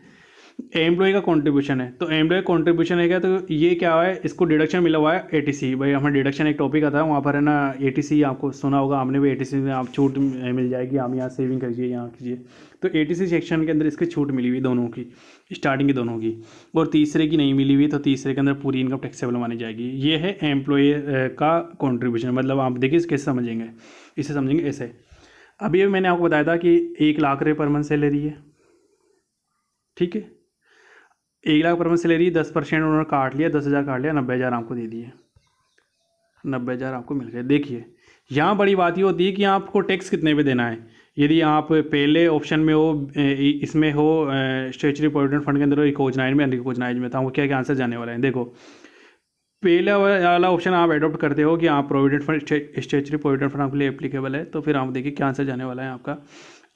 [SPEAKER 1] एम्प्लॉय का कंट्रीब्यूशन है, तो एम्प्लॉय कंट्रीब्यूशन है क्या, तो ये क्या है, इसको डिडक्शन मिला हुआ है ATC। भाई हमें डिडक्शन एक टॉपिक आता है, वहाँ पर है ना ATC, आपको सुना होगा आपने भी, ATC में आप छूट मिल जाएगी, आप यहाँ सेविंग करिए, यहाँ कीजिए। तो ATC सेक्शन के अंदर इसकी छूट मिली हुई दोनों की, स्टार्टिंग की दोनों की, और तीसरे की नहीं मिली हुई, तो तीसरे के अंदर पूरी इनकम टैक्सेबल मानी जाएगी। ये है एम्प्लॉय का कॉन्ट्रीब्यूशन। मतलब आप देखिए इसे कैसे समझेंगे, इसे समझेंगे ऐसे। अभी मैंने आपको बताया था कि 1,00,000 पर मंथ सैलरी है, ठीक है। 1,00,000 पर मंथ सैलरी, 10% उन्होंने काट लिया, 10,000 काट लिया, 90,000 आपको दे दिए, 90,000 आपको मिल गए। देखिए यहाँ बड़ी बात ये होती है कि आपको टैक्स कितने पे देना है। यदि आप पहले ऑप्शन में हो, इसमें हो स्टेचुरी प्रोविडेंट फंड के अंदर, रिकॉग्नाइज में, अनरिकॉग्नाइज में, तो हमको क्या क्या आंसर जाने वाला है। देखो पहला वाला ऑप्शन आप एडॉप्ट करते हो कि आप provident fund, statutory provident fund आपके लिए एप्लीकेबल है, तो फिर आप देखिए क्या आंसर जाने वाला है आपका।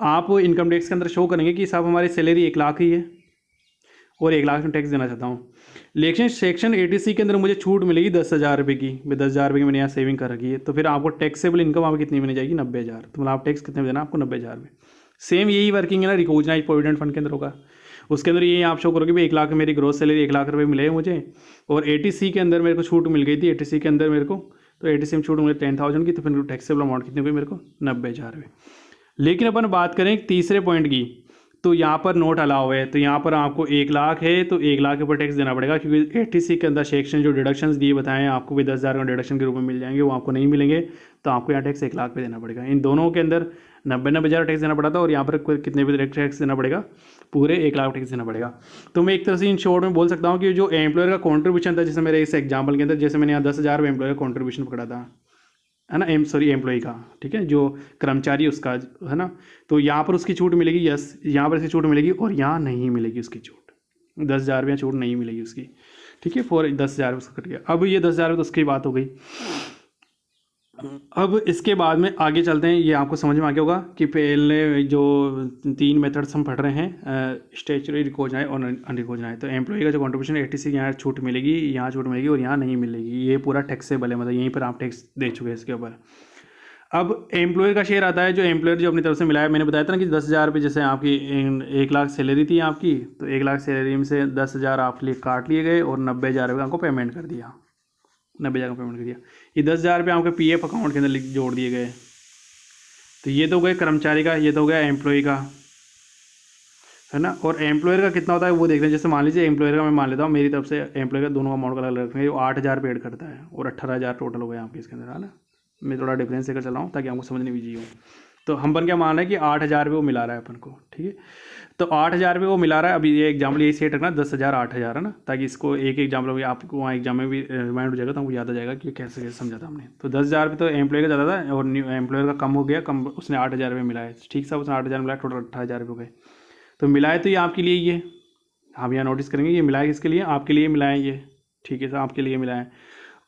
[SPEAKER 1] आप इनकम टैक्स के अंदर शो करेंगे कि साहब हमारी सैलरी 1 लाख ही है और 1 लाख में टैक्स देना चाहता हूँ, लेकिन सेक्शन 80C के अंदर मुझे छूट मिलेगी 10,000 रुपये की। 10,000 रुपये की मैंने यहाँ सेविंग कर रखी है, तो फिर आपको टैक्सेबल इनकम आपकी कितनी बनी जाएगी, 90,000। तो मतलब आप टैक्स कितने में देना आपको, 90,000 में। सेम यही वर्किंग है ना रिकॉग्नाइज प्रोविडेंट फंड के अंदर होगा। उसके अंदर ये आप शो करोगे भी 1 लाख मेरी ग्रोस सैलरी 1 लाख रुपये मिले मुझे, और 80C के अंदर मेरे को छूट मिल गई थी। 80C के अंदर मेरे को, तो 80C में छूट मिली 10,000 की, तो फिर टैक्सेबल अमाउंट कितनी हुई मेरे को, 90,000 रुपये। लेकिन अपन बात करें तीसरे पॉइंट की, तो यहाँ पर नोट अलाउ है, तो यहाँ पर आपको 1 लाख है तो 1 लाख के ऊपर टैक्स देना पड़ेगा, क्योंकि 80C के अंदर सेक्शन जो डिडक्शंस दिए बताएं आपको भी 10,000 का डिडक्शन के रूप में मिल जाएंगे, वो आपको नहीं मिलेंगे, तो आपको यहाँ टैक्स 1 लाख पे देना पड़ेगा। इन दोनों के अंदर 90,000 टैक्स देना पड़ा था, और यहाँ पर कितने भी टैक्स देना पड़ेगा, पूरे 1 लाख टैक्स देना पड़ेगा। तो मैं एक तरह से इन शॉर्ट में बोल सकता हूँ कि जो एम्प्लॉयर का कॉन्ट्रीब्यूशन था, जैसे मेरे इस एग्जाम्पल के अंदर, जैसे मैंने यहाँ 10,000 एम्प्लॉयर का कॉन्ट्रीब्यूशन पकड़ा था, है ना, एम्प्लॉय का, ठीक है, जो कर्मचारी उसका, है ना, तो यहाँ पर उसकी छूट मिलेगी, यस, यहाँ पर इसकी छूट मिलेगी, और यहाँ नहीं मिलेगी उसकी छूट, 10,000 रुपये छूट नहीं मिलेगी उसकी, ठीक है, 10,000 उसका कट गया। अब ये 10,000 तो उसकी बात हो गई। अब इसके बाद में आगे चलते हैं, ये आपको समझ में आ गया होगा कि पहले जो 3 मेथड्स हम पढ़ रहे हैं, स्टेचुरी, रिकॉग्नाइज और अनरिकॉग्नाइज। तो एम्प्लॉय का जो कंट्रीब्यूशन 80C यहाँ छूट मिलेगी, यहाँ छूट मिलेगी, और यहाँ नहीं मिलेगी, ये पूरा टैक्सेबल है, मतलब यहीं पर आप टैक्स दे चुके हैं इसके ऊपर। अब एम्प्लॉयर का शेयर आता है, जो एम्प्लॉयर जो अपनी तरफ से मिलाया, मैंने बताया था ना कि 10,000 रुपये, जैसे आपकी 1 लाख सैलरी थी आपकी, तो 1 लाख सैलरी में से 10,000 आपके लिए काट लिए गए, और 90,000 रुपये आपको पेमेंट कर दिया, 90,000 का पेमेंट कर दिया। ये 10,000 रुपये आपके PF अकाउंट के अंदर जोड़ दिए गए। तो ये तो गए कर्मचारी का, ये तो हो गया एम्प्लॉय का, है ना। और एम्प्लॉयर का कितना होता है वो देख रहे हैं। जैसे मान लीजिए एम्प्लॉयर का मैं मान लेता हूँ, मेरी तरफ से एम्प्लॉय का दोनों का अमाउंट अलग रखेंगे, वो 8,000 पेड करता है, और 18,000 टोटल हो गया आपके इसके अंदर, है ना। मैं थोड़ा डिफरेंस लेकर चल रहा हूँ ताकि आपको समझने भी चाहिए। तो हम पर क्या मान रहे हैं कि 8,000 रुपये वो मिला रहा है अपन को, ठीक है। तो 8,000 रुपये वो मिला रहा है। अभी ये एग्जाम्पल यही सेट रखना, 10,000 8,000, है ना, ताकि इसको एक एग्जाम्पल भी आपको वहाँ एग्जाम में भी रिमाइंड हो जाएगा, तो हमको याद आ जाएगा कि कैसे कैसे समझा था हमने। तो 10,000 रुपये तो एम्प्लॉय का ज़्यादा था, और न्यू एम्प्लॉयर का कम हो गया, कम, उसने 8,000 रुपये मिला है, ठीक साहब, उसने 8,000 मिला, टोटल 18,000 रुपये हो गए। तो मिला है तो ये आपके लिए, ये आप यहाँ नोटिस करेंगे, ये मिला है किसके लिए, आपके लिए मिला है ये, ठीक है सर, आपके लिए मिला है।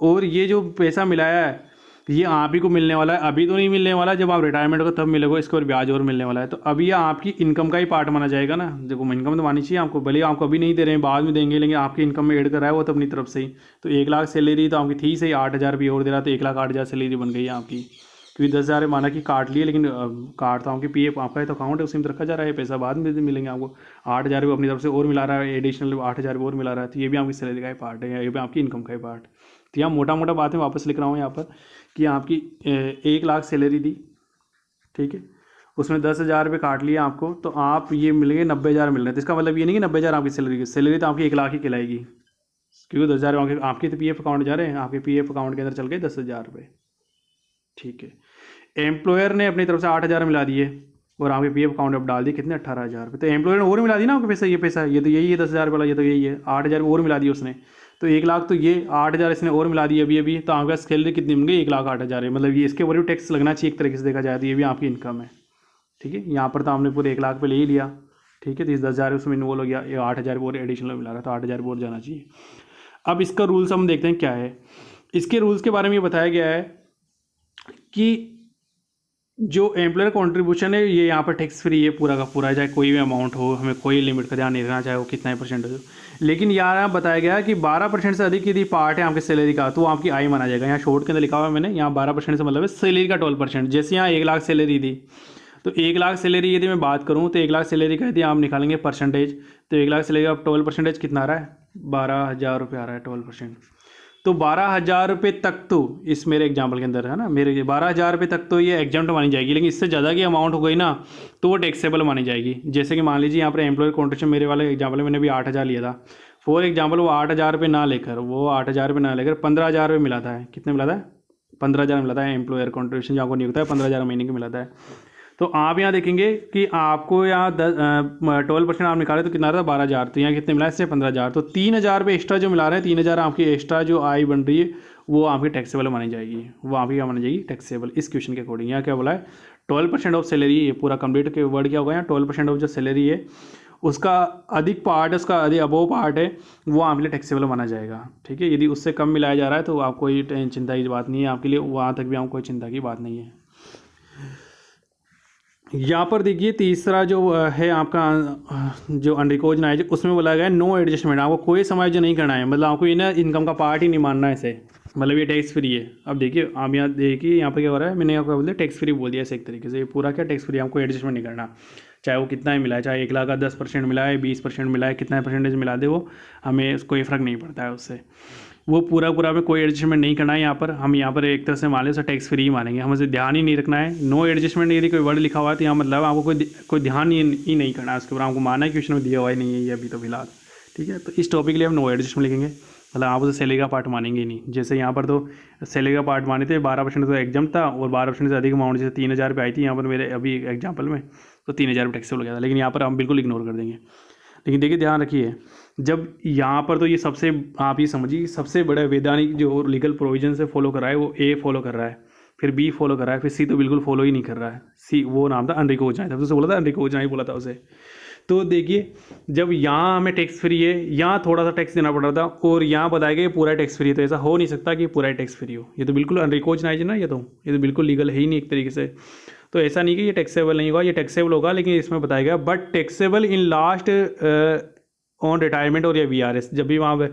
[SPEAKER 1] और ये जो पैसा मिलाया है ये आप ही को मिलने वाला है, अभी तो नहीं मिलने वाला, जब आप रिटायरमेंट हो तब मिलेगा, इसके और ब्याज और मिलने वाला है। तो अभी ये आपकी इनकम का ही पार्ट माना जाएगा ना। देखो इनकम तो मानी चाहिए आपको, भले आपको अभी नहीं दे रहे हैं, बाद में देंगे, लेकिन आपकी इनकम में ऐड कर रहा है वो तो अपनी तरफ से ही। तो 1 लाख सैलरी तो आपकी थी सही, 8,000 रुपये और दे रहा, तो 1,08,000 सैलरी बन गई है आपकी, क्योंकि 10,000 माना कि काट लिए, लेकिन काट तो आपकी PF आपका तो अकाउंट है, उसी में रखा जा रहा है, पैसा बाद में मिलेंगे आपको। 8,000 रुपये अपनी तरफ से और मिला रहा है, एडिशनल 8,000 रुपये और मिला रहा है, तो ये भी आपकी सैलरी का ही पार्ट है, ये भी आपकी इनकम का ही पार्ट। तो यहाँ मोटा मोटा बात मैं वापस लिख रहा हूँ यहाँ पर कि आपकी 1 लाख सैलरी दी, ठीक है, उसमें 10,000 रुपये काट लिया आपको, तो आप ये मिल गए 90,000 मिल रहे हैं। तो इसका मतलब ये नहीं कि 90,000 आपकी सैलरी तो आपकी 1 लाख ही कहलाएगी, क्योंकि 10,000 आपके तो PF अकाउंट जा रहे हैं, आपके PF अकाउंट के अंदर चल गए 10,000 रुपये, ठीक है। एम्प्लॉयर ने अपनी तरफ से 8,000 मिला दिए, और आपके PF अकाउंट में डाल दिए कितने, 18,000 रुपये। तो एम्प्लॉयर ने और मिला दी ना आपके पैसा, ये तो यही है 10,000 वाला, ये तो यही है, 8,000 और मिला दिया उसने। तो 1 लाख, तो ये 8,000 इसने और मिला दी अभी, तो आपका सैलरी कितनी बन गई, 1,08,000 है। मतलब ये इसके ऊपर भी टैक्स लगना चाहिए एक तरीके से देखा जाए, तो ये भी आपकी इनकम है, ठीक है। यहाँ पर तो हमने पूरे 1 लाख पे ले ही लिया, ठीक है, तो इस 10,000 उसमें इन्वॉल्व हो गया, ये 8,000 और एडिशनल मिला रहा, तो 8,000 और जाना चाहिए। अब इसका रूल्स हम देखते हैं क्या है। इसके रूल्स के बारे में ये बताया गया है कि जो एम्प्लॉयर कॉन्ट्रीब्यूशन है ये यहाँ पर टैक्स फ्री है पूरा का पूरा, चाहे कोई भी अमाउंट हो, हमें कोई लिमिट का ध्यान नहीं रखना, चाहे वो कितना % हो। लेकिन यहाँ बताया गया है कि 12% से अधिक यदि पार्ट है आपकी सैलरी का, तो वो आपकी आय माना जाएगा। यहाँ शॉर्ट के अंदर लिखा हुआ है मैंने, यहाँ 12% से मतलब है सैलरी का 12%। जैसे यहाँ 1 लाख सैलरी दी, तो 1 लाख सैलरी यदि मैं बात करूँ, तो 1 लाख सैलरी का यदि आप निकालेंगे परसेंटेज, तो 1 लाख सैलरी का 12% कितना आ रहा है, 12,000 रुपये आ रहा है 12%। तो 12,000 रुपये तक तो इस मेरे एग्जाम्पल के अंदर है ना, मेरे 12,000 रुपये तक तो ये एग्जाम्प्ट मानी जाएगी, लेकिन इससे ज़्यादा की अमाउंट हो गई ना तो वो टैक्सेबल मानी जाएगी। जैसे कि मान लीजिए यहाँ पर एम्प्लॉयर कॉन्ट्रीब्यूशन मेरे वाले एग्जाम्पल में मैंने भी 8,000 लिया था, फॉर एग्जाम्पल वो 8,000 रुपये ना लेकर, 15,000 रुपये मिला था। कितने मिला था, 15,000 मिला था एम्प्लॉयर कॉन्ट्रीब्यूशन, जो आपको नहीं होता है 15,000 महीने की मिला था। तो आप यहाँ देखेंगे कि आपको यहाँ 12% आप निकाले तो कितना था 12,000, तो यहाँ कितने मिला है इससे 15,000, तो 3,000 रुपये एक्स्ट्रा जो मिला रहे हैं, 3,000 आपकी एक्स्ट्रा जो आय बन रही है वो आपकी टैक्सेबल मानी जाएगी, वो आपकी क्या मानी जाएगी टैक्सेबल। इस क्वेश्चन के अकॉर्डिंग यहाँ क्या बोला है 12% ऑफ सैलरी, ये पूरा कंप्लीट के वर्ड क्या होगा यहाँ 12% ऑफ जो सैलरी है उसका अधिक पार्ट है, उसका अधिक अबोव पार्ट है, वो आपके लिए टैक्सेबल माना जाएगा। ठीक है, यदि उससे कम मिलाया जा रहा है तो आपको कोई चिंता की बात नहीं है, आपके लिए वहाँ तक भी आपको कोई चिंता की बात नहीं है। यहाँ पर देखिए तीसरा जो है आपका जो अनरिकॉग्नाइज्ड नाइज, उसमें बोला गया है नो एडजस्टमेंट, आपको कोई समायोजन नहीं करना है, मतलब आपको ये ना इनकम का पार्ट ही नहीं मानना है इसे, मतलब ये टैक्स फ्री है। अब देखिए आप यहाँ देखिए यहाँ पर क्या हो रहा है, मैंने आपको बोलते टैक्स फ्री बोल दिया ऐसे एक तरीके से, ये पूरा क्या टैक्स फ्री, आपको एडजस्टमेंट नहीं करना, चाहे वो कितना ही मिला है, चाहे 1,00,000 का 10% मिला है, 20% मिला है, कितना परसेंटेज मिला दे वो हमें कोई फ़र्क नहीं पड़ता है उससे, वो पूरा में कोई एडजस्टमेंट नहीं करना है। यहाँ पर हम यहाँ पर एक तरह से मान लें उसे टैक्स फ्री ही मानेंगे, हमें उसे ध्यान ही नहीं रखना है। नो एडजस्टमेंट यदि कोई वर्ड लिखा हुआ है तो यहाँ मतलब आपको कोई ध्यान ही नहीं करना है उसके ऊपर, आपको मानना है क्वेश्चन में दिया हुआ ही नहीं है ये अभी तो फिलहाल। ठीक है, तो इस टॉपिक के लिए हम नो एडजस्टमेंट लिखेंगे, मतलब आप उसे सैलरी का पार्ट मानेंगे ही नहीं। जैसे यहाँ पर तो सैलरी का पार्ट माने थे 12% तो एग्जाम था, और 12% से अधिक अमाउंट जैसे 3,000 रुपये आई थी यहाँ पर मेरे अभी एग्जाम्पल में, तो 3,000 रुपये टैक्सेबल हो गया था, लेकिन यहाँ पर हम बिल्कुल इग्नोर कर देंगे। लेकिन देखिए ध्यान रखिए, जब यहाँ पर तो ये सबसे आप ये समझिए सबसे बड़ा वैधानिक जो लीगल प्रोविजन से फॉलो कर रहा है वो ए फॉलो कर रहा है, फिर बी फॉलो कर रहा है, फिर सी तो बिल्कुल फॉलो ही नहीं कर रहा है। सी वो नाम था अनरिकॉग्नाइज्ड, था उसे बोला था अनरिकॉग्नाइज्ड बोला था उसे। तो देखिए जब यहाँ हमें टैक्स फ्री है, यहाँ थोड़ा सा टैक्स देना पड़ रहा था, और यहाँ बताया गया पूरा टैक्स फ्री है, तो ऐसा हो नहीं सकता कि पूरा टैक्स फ्री हो, ये तो बिल्कुल अनरिकॉग्नाइज्ड है ना, ये तो बिल्कुल लीगल है ही नहीं एक तरीके से। तो ऐसा नहीं कि ये टैक्सेबल नहीं होगा, ये टैक्सेबल होगा, लेकिन इसमें बताया गया but taxable in last on retirement और या वीआरएस, जब भी वहाँ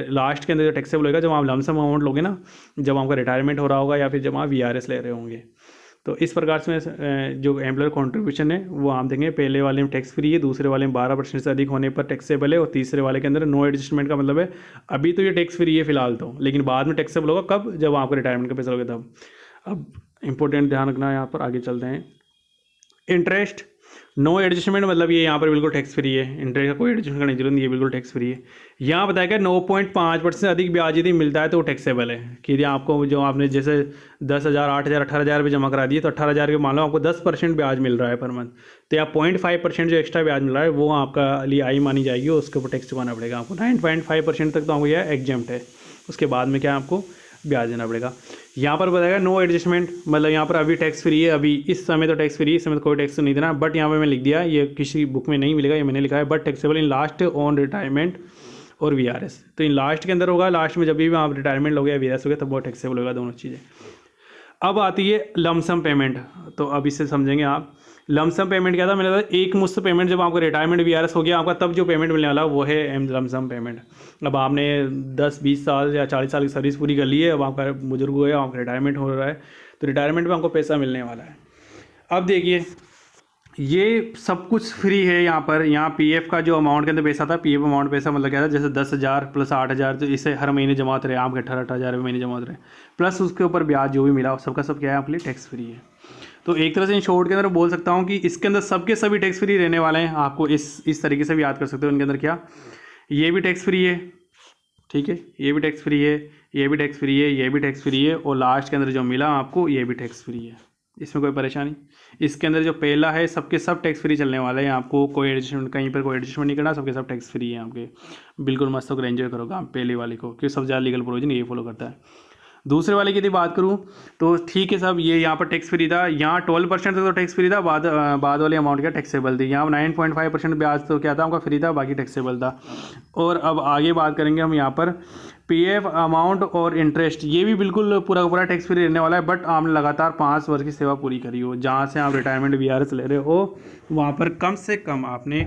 [SPEAKER 1] लास्ट के अंदर जो टैक्सेबल होगा जब आप लमसम अमाउंट लोगे ना, जब आपका रिटायरमेंट हो रहा होगा या फिर जब आप वीआरएस ले रहे होंगे। तो इस प्रकार से जो एम्प्लॉयर कॉन्ट्रीब्यूशन है वो आप देंगे, पहले वाले में टैक्स फ्री है, दूसरे वाले में 12% से अधिक होने पर टैक्सेबल है, और तीसरे वाले के अंदर नो एडजस्टमेंट का मतलब है अभी तो ये टैक्स फ्री है फिलहाल तो, लेकिन बाद में टैक्सेबल होगा कब, जब आपको रिटायरमेंट का पैसा होगा तब। अब इंपॉर्टेंट ध्यान रखना है यहाँ पर, आगे चलते हैं। इंटरेस्ट नो एडजस्टमेंट, मतलब ये यहाँ पर बिल्कुल टैक्स फ्री है, इंटरेस्ट का कोई एडजस्टमेंट करने की जरूरत नहीं है, बिल्कुल टैक्स फ्री है। यहाँ बताया गया 9.5% से अधिक ब्याज यदि मिलता है तो वो टैक्सेबल है, कि यदि आपको जो आपने जैसे 10,000 8,000 18,000 रुपये जमा करा दिए, तो 18,000 के मान लो आपको 10% ब्याज मिल रहा है पर मंथ, तो यहाँ 0.5% जो एक्स्ट्रा ब्याज मिल रहा है वो आपका लिए आई मानी जाएगी, और उसके ऊपर टैक्स चुकाना पड़ेगा आपको। 9.5% तक तो आपको यह एग्जेम्प्ट है, उसके बाद में क्या आपको ब्याज देना पड़ेगा। यहाँ पर बताएगा नो एडजस्टमेंट, मतलब यहाँ पर अभी टैक्स फ्री है, अभी इस समय तो टैक्स फ्री है, इस समय तो कोई टैक्स नहीं देना, बट यहाँ पे मैं लिख दिया, ये किसी बुक में नहीं मिलेगा, ये मैंने लिखा है but taxable in last on retirement और वीआरएस। तो इन लास्ट के अंदर होगा, लास्ट में जब भी आप रिटायरमेंट लोगे या वीआरएस हो गया तब वो टैक्सेबल होगा, दोनों चीज़ें। अब आती है लमसम पेमेंट, तो अब इससे समझेंगे आप लमसम पेमेंट क्या था। मैंने कहा एक मुश्त पेमेंट, जब आपका रिटायरमेंट वीआरएस हो गया आपका तब जो पेमेंट मिलने वाला वो है लमसम पेमेंट। अब आपने 10-20 साल या 40 साल की सर्विस पूरी कर ली है, अब आपका बुजुर्ग हो गया, आपका रिटायरमेंट हो रहा है, तो रिटायरमेंट में आपको पैसा मिलने वाला है। अब देखिए ये सब कुछ फ्री है यहाँ पर, यहाँ पीएफ का जो अमाउंट के अंदर पैसा था, पीएफ अमाउंट पैसा मतलब क्या था, जैसे 10,000 प्लस 8,000, तो इसे हर महीने जमा होते रहे, आपके 18,000 महीने जमा होते रहे, प्लस उसके ऊपर ब्याज जो भी मिला सबका सब क्या है आपके लिए टैक्स फ्री है। तो एक तरह से इन शॉर्ट के अंदर बोल सकता हूँ कि इसके अंदर सबके सभी टैक्स फ्री रहने वाले हैं, आपको इस तरीके से भी याद कर सकते हो। इनके अंदर क्या, ये भी टैक्स फ्री है, ठीक है, ये भी टैक्स फ्री है, ये भी टैक्स फ्री है, ये भी टैक्स फ्री है, और लास्ट के अंदर जो मिला आपको ये भी टैक्स फ्री है, इसमें कोई परेशानी। इसके अंदर जो पहला है सबके सब टैक्स फ्री चलने वाले हैं, आपको कोई एडजस्टमेंट, कहीं पर कोई एडजस्टमेंट नहीं करना, सबके सब टैक्स फ्री है आपके, बिल्कुल मस्त होकर एंजॉय करोगे आप पहले वाले को, क्योंकि सबसे ज़्यादा लीगल प्रोविजन ये फॉलो करता है। दूसरे वाले की यदि बात करूँ तो ठीक है साहब, ये यहाँ पर टैक्स फ्री था, यहाँ 12% तक तो टैक्स फ्री था, बाद वाले अमाउंट क्या टैक्सेबल थी, यहाँ 9.5% ब्याज तो क्या था आपका फ्री था, बाकी टैक्सेबल था। और अब आगे बात करेंगे हम यहाँ पर पीएफ अमाउंट और इंटरेस्ट, ये भी बिल्कुल पूरा का पूरा टैक्स फ्री रहने वाला है, बट आपने लगातार 5 वर्ष की सेवा पूरी करी हो, जहाँ से आप रिटायरमेंट वीआरएस ले रहे हो वहाँ पर कम से कम आपने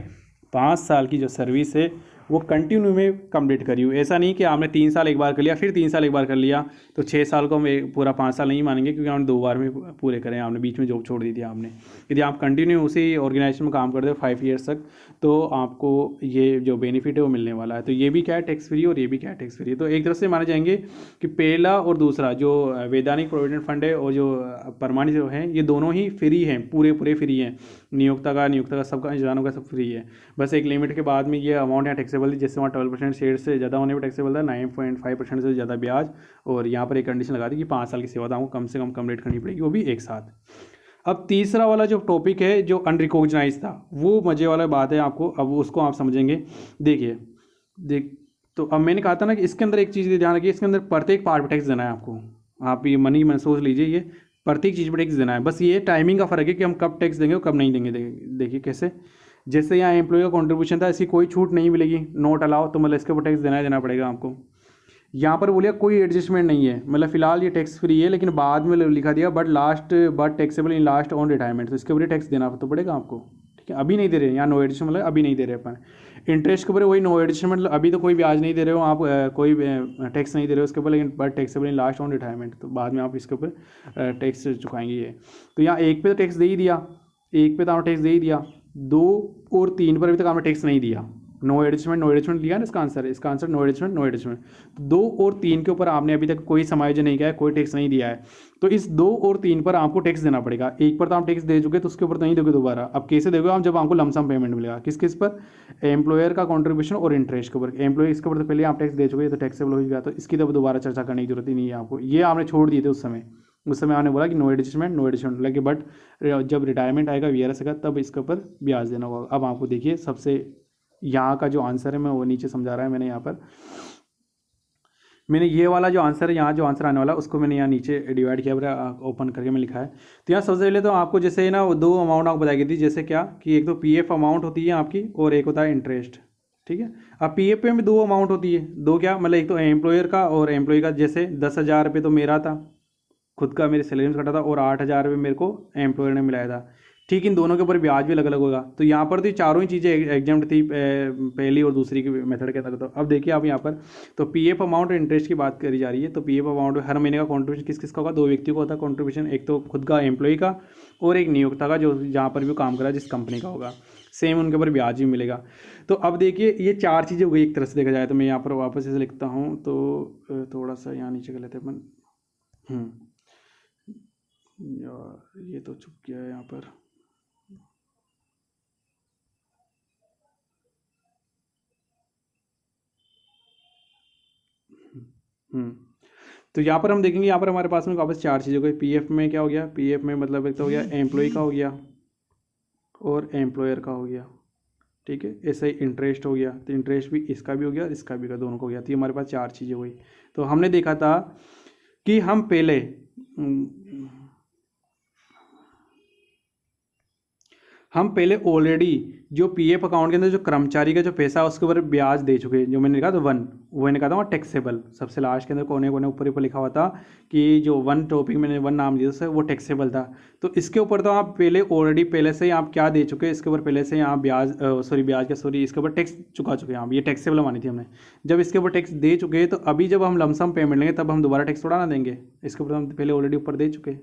[SPEAKER 1] 5 साल की जो सर्विस है वो कंटिन्यू में कंप्लीट करी हो। ऐसा नहीं कि आपने 3 साल एक बार कर लिया, फिर 3 साल एक बार कर लिया, तो 6 साल को हम पूरा 5 साल नहीं मानेंगे, क्योंकि आपने 2 बार में पूरे करें, आपने बीच में जॉब छोड़ दी थी आपने। यदि आप कंटिन्यू उसी ऑर्गेनाइजेशन में काम करते हो 5 ईयर्स तक, तो आपको ये जो बेनिफिट है वो मिलने वाला है। तो ये भी क्या है टैक्स फ्री, और ये भी क्या है टैक्स फ्री। तो एक तरह से माने जाएंगे कि पहला और दूसरा जो वैधानिक प्रोविडेंट फंड है और जो प्रमाणित जो है, ये दोनों ही फ्री हैं, पूरे फ्री हैं। नियोक्ता का सबका इंतजाम का सब फ्री है, बस एक लिमिट के बाद में ये अमाउंट यहाँ टैक्सेबल थी, जैसे वहाँ 12% शेयर से ज़्यादा होने पर टैक्सेबल था, 9.5% से ज़्यादा ब्याज, और यहाँ पर एक कंडीशन लगा दी कि 5 साल की सेवा आपको कम से कम कंप्लीट करनी पड़ेगी, वो भी एक साथ। अब तीसरा वाला जो टॉपिक है जो अनरिकॉग्नाइज था, वो मज़े वाला बात है आपको, अब उसको आप समझेंगे। देख तो अब मैंने कहा था ना कि इसके अंदर एक चीज़ ध्यान रखिए, इसके अंदर प्रत्येक पार्ट पर टैक्स देना है आपको। आप ये मनी में सोच लीजिए, ये प्रत्येक चीज़ पर टैक्स देना है। बस ये टाइमिंग का फ़र्क है कि हम कब टैक्स देंगे और कब नहीं देंगे। देखिए कैसे, जैसे यहाँ एम्प्लॉय का कॉन्ट्रीब्यूशन था, इसकी कोई छूट नहीं मिलेगी, नोट अलाउ, तो मतलब इसके ऊपर टैक्स देना पड़ेगा आपको। यहाँ पर बोलिए कोई एडजस्टमेंट नहीं है, मतलब फिलहाल ये टैक्स फ्री है, लेकिन बाद में लिखा दिया but taxable in last on retirement, तो इसके ऊपर टैक्स देना तो पड़ेगा आपको। ठीक है, अभी नहीं दे रहे, यहाँ नो एडजस्टमेंट मतलब अभी नहीं दे रहे अपन। इंटरेस्ट के ऊपर वही नो एडजस्टमेंट, मतलब अभी तो कोई ब्याज नहीं दे रहे हो आप, कोई टैक्स नहीं दे रहे हो उसके ऊपर, लेकिन but taxable in last on retirement, तो बाद में आप इसके ऊपर टैक्स चुकाएंगे ये। तो यहाँ एक पे तो टैक्स दे ही दिया, एक पे तो आपने टैक्स दे ही दिया, 2 और 3 पर अभी तक आपने टैक्स नहीं दिया। नो एडजस्टमेंट लिया ना, इसका आंसर नो एडजस्टमेंट। 2 और 3 के ऊपर आपने अभी तक कोई समायोजन नहीं किया है, कोई टैक्स नहीं दिया है, तो इस 2 और 3 पर आपको टैक्स देना पड़ेगा। एक पर तो आप टैक्स दे चुके, तो उसके ऊपर तो नहीं दोगे दोबारा। अब कैसे दोगे आप, जब आपको लमसम पेमेंट मिलेगा, किस पर, एम्प्लॉयर का कॉन्ट्रीब्यूशन और इंटरेस्ट के ऊपर। एम्प्लॉय इसके ऊपर तो पहले आप टैक्स दे चुके, तो टैक्सेबल हो गया, तो इसकी तो दोबारा चर्चा करने की जरूरत ही नहीं है आपको, ये आपने छोड़ दिए थे उस समय आपने बोला कि नो एडजस्टमेंट लगे, बट जब रिटायरमेंट आएगा, वीआरएस आएगा, तब इसके ऊपर ब्याज देना होगा। अब आपको देखिए सबसे यहाँ का जो आंसर है, मैं वो नीचे समझा रहा है मैंने यहाँ पर, मैंने ये वाला जो आंसर है, यहाँ जो आंसर आने वाला उसको मैंने यहाँ नीचे डिवाइड किया, ओपन करके मैं लिखा है। तो यहाँ सबसे पहले तो आपको जैसे ना 2 अमाउंट आपको बताई गई थी, जैसे क्या कि एक तो पीएफ अमाउंट होती है आपकी और एक होता है इंटरेस्ट। ठीक है, अब पीएफ में भी 2 अमाउंट होती है, 2 क्या मतलब, एक तो एम्प्लॉयर का और एम्प्लॉय का। जैसे 10,000 रुपये तो मेरा था खुद का, मेरे सैलरी में कटा था, और 8,000 रुपये मेरे को एम्प्लॉयर ने मिलाया था। ठीक, इन दोनों के ऊपर ब्याज भी अलग अलग होगा। तो यहाँ पर तो चारों ही चीज़ें एग्जाम्प्ट थी, पहली और दूसरी की मेथड के तहत। तो अब देखिए आप यहाँ पर, तो पीएफ अमाउंट और इंटरेस्ट की बात करी जा रही है। तो पीएफ अमाउंट हर महीने का कॉन्ट्रीब्यूशन किस किस का होगा, 2 व्यक्तियों का होता है कॉन्ट्रीब्यूशन, एक तो खुद का एम्प्लॉय का और एक नियोक्ता का, जो जहाँ पर भी काम कर रहा है जिस कंपनी का होगा, सेम उनके ऊपर ब्याज भी मिलेगा। तो अब देखिए ये 4 चीज़ें हो गई एक तरह से देखा जाए तो। मैं यहाँ पर वापस इसे लिखता हूँ, तो थोड़ा सा यहाँ नीचे कर लेते हैं अपन। यार ये तो चुप गया है यहाँ पर। तो यहाँ पर हम देखेंगे, यहाँ पर हमारे पास में वापस 4 चीज़ें हो गई। पीएफ में क्या हो गया, पीएफ में मतलब एक तो हो गया एम्प्लॉय का हो गया और एम्प्लॉयर का हो गया। ठीक है, ऐसे ही इंटरेस्ट हो गया, तो इंटरेस्ट भी इसका भी हो गया और इसका भी, का दोनों को हो गया। तो हमारे पास 4 चीज़ें हुई। तो हमने देखा था कि हम पहले ऑलरेडी जो पीएफ अकाउंट के अंदर जो कर्मचारी का जो पैसा है उसके ऊपर ब्याज दे चुके, जो मैंने कहा था 1, वो मैंने कहा था वहाँ टैक्सेबल, सबसे लास्ट के अंदर कोने कोने ऊपर ऊपर लिखा हुआ था कि जो 1 टॉपिक मैंने 1 नाम दिया था वो टैक्सेबल था। तो इसके ऊपर तो आप पहले से ही आप क्या दे चुके, इसके ऊपर पहले से ही आप इसके ऊपर टैक्स चुका चुके हैं आप, ये टैक्सेबल मानी थी हमने। जब इसके ऊपर टैक्स दे चुके तो अभी जब हम लमसम पेमेंट लेंगे तब हम दोबारा टैक्स थोड़ा ना देंगे, इसके ऊपर हम पहले ऑलरेडी ऊपर दे चुके।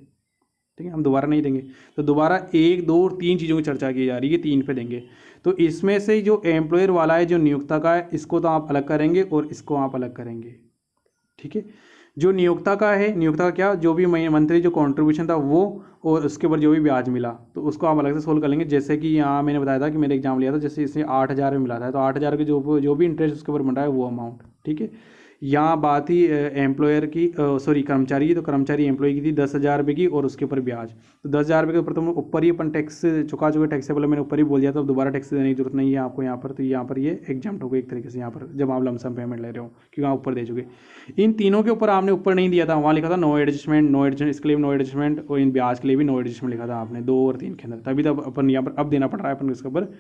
[SPEAKER 1] ठीक है, हम दोबारा नहीं देंगे। तो दोबारा 1, 2 और 3 चीज़ों की चर्चा की जा रही है, 3 पे देंगे। तो इसमें से जो एम्प्लॉयर वाला है, जो नियोक्ता का है, इसको तो आप अलग करेंगे और इसको आप अलग करेंगे। ठीक है, जो नियोक्ता का है, नियोक्ता का क्या, जो भी मंथली जो कंट्रीब्यूशन था वो, और उसके ऊपर जो भी ब्याज मिला, तो उसको आप अलग से सोल्व कर लेंगे। जैसे कि यहाँ मैंने बताया था कि मैंने एग्जाम लिया था, जैसे इससे 8,000 में मिला था, तो 8,000 के जो भी इंटरेस्ट उसके ऊपर बन रहा है वो अमाउंट। ठीक है, यहाँ बात ही एम्प्लॉयर की, कर्मचारी की, तो कर्मचारी एम्प्लॉय की थी 10,000 रुपये की और उसके ऊपर ब्याज। तो 10,000 रुपये के ऊपर तो ऊपर ही अपन टैक्स चुका चुके, टैक्सेबल मैंने ऊपर ही बोल दिया था, तो दोबारा टैक्स देने की जरूरत नहीं है आपको यहाँ पर। तो यहाँ पर ये एग्जाम्प्ट हो गया एक तरीके से यहाँ पर, जब आप लमसम पेमेंट ले रहे हो, क्योंकि वहाँ ऊपर दे चुके। इन तीनों के ऊपर आपने ऊपर नहीं दिया था, वहाँ लिखा था नो एडजस्टमेंट, इसके लिए नो एडजस्टमेंट, और इन ब्याज के लिए भी नो एडजस्टमेंट लिखा था आपने 2 और 3 के अंदर। तभी तब अपन यहाँ पर अब देना पड़ रहा है अपन इसके ऊपर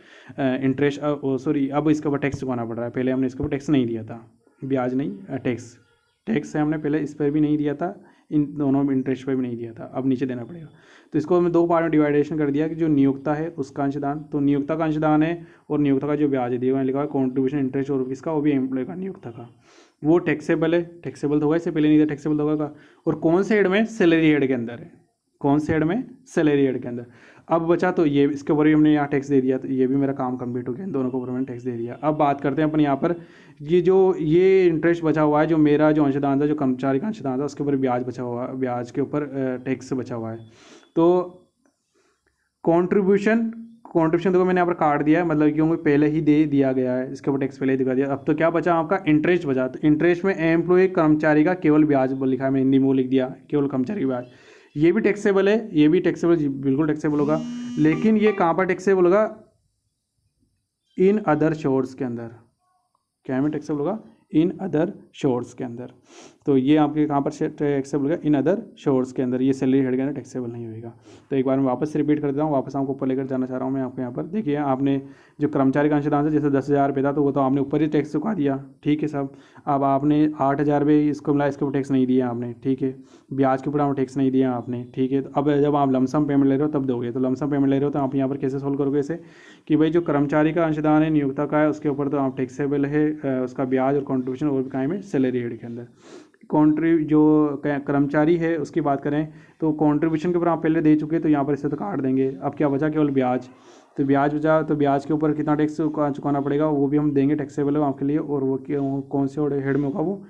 [SPEAKER 1] इंटरेस्ट, अब इसके ऊपर टैक्स चुकाना पड़ रहा है। पहले हमने इसके ऊपर टैक्स नहीं दिया था, ब्याज नहीं, टैक्स है हमने पहले इस पर भी नहीं दिया था, इन दोनों इंटरेस्ट पर भी नहीं दिया था, अब नीचे देना पड़ेगा। तो इसको हमने 2 पार्ट में डिवाइडेशन कर दिया कि जो नियोक्ता है उसका अंशदान, तो नियोक्ता का अंशदान है, और नियोक्ता का जो ब्याज है दिया लिखा है कॉन्ट्रीब्यूशन इंटरेस्ट और किसका, वो भी एम्प्लॉय का, नियोक्ता का, वो टैक्सेबल है। टैक्सेबल तो होगा, इससे पहले नहीं था टैक्सेबल तो होगा। और कौन से हेड में, सैलरी हेड के अंदर है, कौन से हेड में, सैलरी हेड के अंदर। अब बचा तो ये, इसके ऊपर भी हमने यहाँ टैक्स दे दिया, तो ये भी मेरा काम कंप्लीट हो गया, दोनों को ऊपर मैंने टैक्स दे दिया। अब बात करते हैं अपन यहाँ पर, ये इंटरेस्ट बचा हुआ है, जो मेरा जो अंशदान था, जो कर्मचारी का अंशदान था, उसके ऊपर ब्याज बचा हुआ है, ब्याज के ऊपर टैक्स बचा हुआ है। तो कॉन्ट्रीब्यूशन देखो मैंने यहाँ पर काट दिया है, मतलब क्योंकि पहले ही दे दिया गया है, इसके ऊपर टैक्स पहले ही दिखा दिया। अब तो क्या बचा आपका, इंटरेस्ट बचा। तो इंटरेस्ट में एम्प्लॉय कर्मचारी का केवल ब्याज लिखा है, मैंने हिंदी में लिख दिया, केवल कर्मचारी का ब्याज। ये भी टैक्सेबल है, ये भी टैक्सेबल, बिल्कुल टैक्सेबल होगा, लेकिन ये कहाँ पर टैक्सेबल होगा? इन अदर शोर्स के अंदर। क्या में टैक्सेबल होगा? इन अदर शोर्स के अंदर। तो ये आपके कहाँ पर टैक्सेबल होगा? इन अदर शोर्स के अंदर। ये सैलरी हेड के अंदर टैक्सेबल नहीं होगा। तो एक बार मैं वापस रिपीट कर देता हूँ, वापस आपको ऊपर लेकर जाना चाह रहा हूँ मैं आपको यहाँ पर। देखिए, आपने जो कर्मचारी का अंशदान था, जैसे 10,000 रुपये था, तो वो तो आपने ऊपर ही टैक्स चुका दिया, ठीक है साहब। अब आपने 8,000 रुपये इसको मिला, इसके ऊपर टैक्स नहीं दिया आपने, ठीक है। ब्याज के ऊपर आपने टैक्स नहीं दिया आपने, ठीक है। तो अब जब आप लमसम पेमेंट ले रहे हो तब दोगे। तो लमसम पेमेंट ले रहे हो तो आप यहाँ पर कैसे सोल्व करोगे इसे? कि भाई जो कर्मचारी का अंशदान है, नियोक्ता का है, उसके ऊपर तो आप टैक्सेबल है, उसका ब्याज और कॉन्ट्रीब्यूशन और भी कायम है सैलरी हेड के अंदर। जो कर्मचारी है उसकी बात करें तो कॉन्ट्रीब्यूशन के ऊपर आप पहले दे चुके, तो यहाँ पर इसे तो काट देंगे। अब क्या बचा? केवल ब्याज। तो ब्याज बचा, तो ब्याज के ऊपर कितना टैक्स चुकाना पड़ेगा वो भी हम देंगे, टैक्सेबल है आपके लिए। और वो कौन से हेड में होगा? वो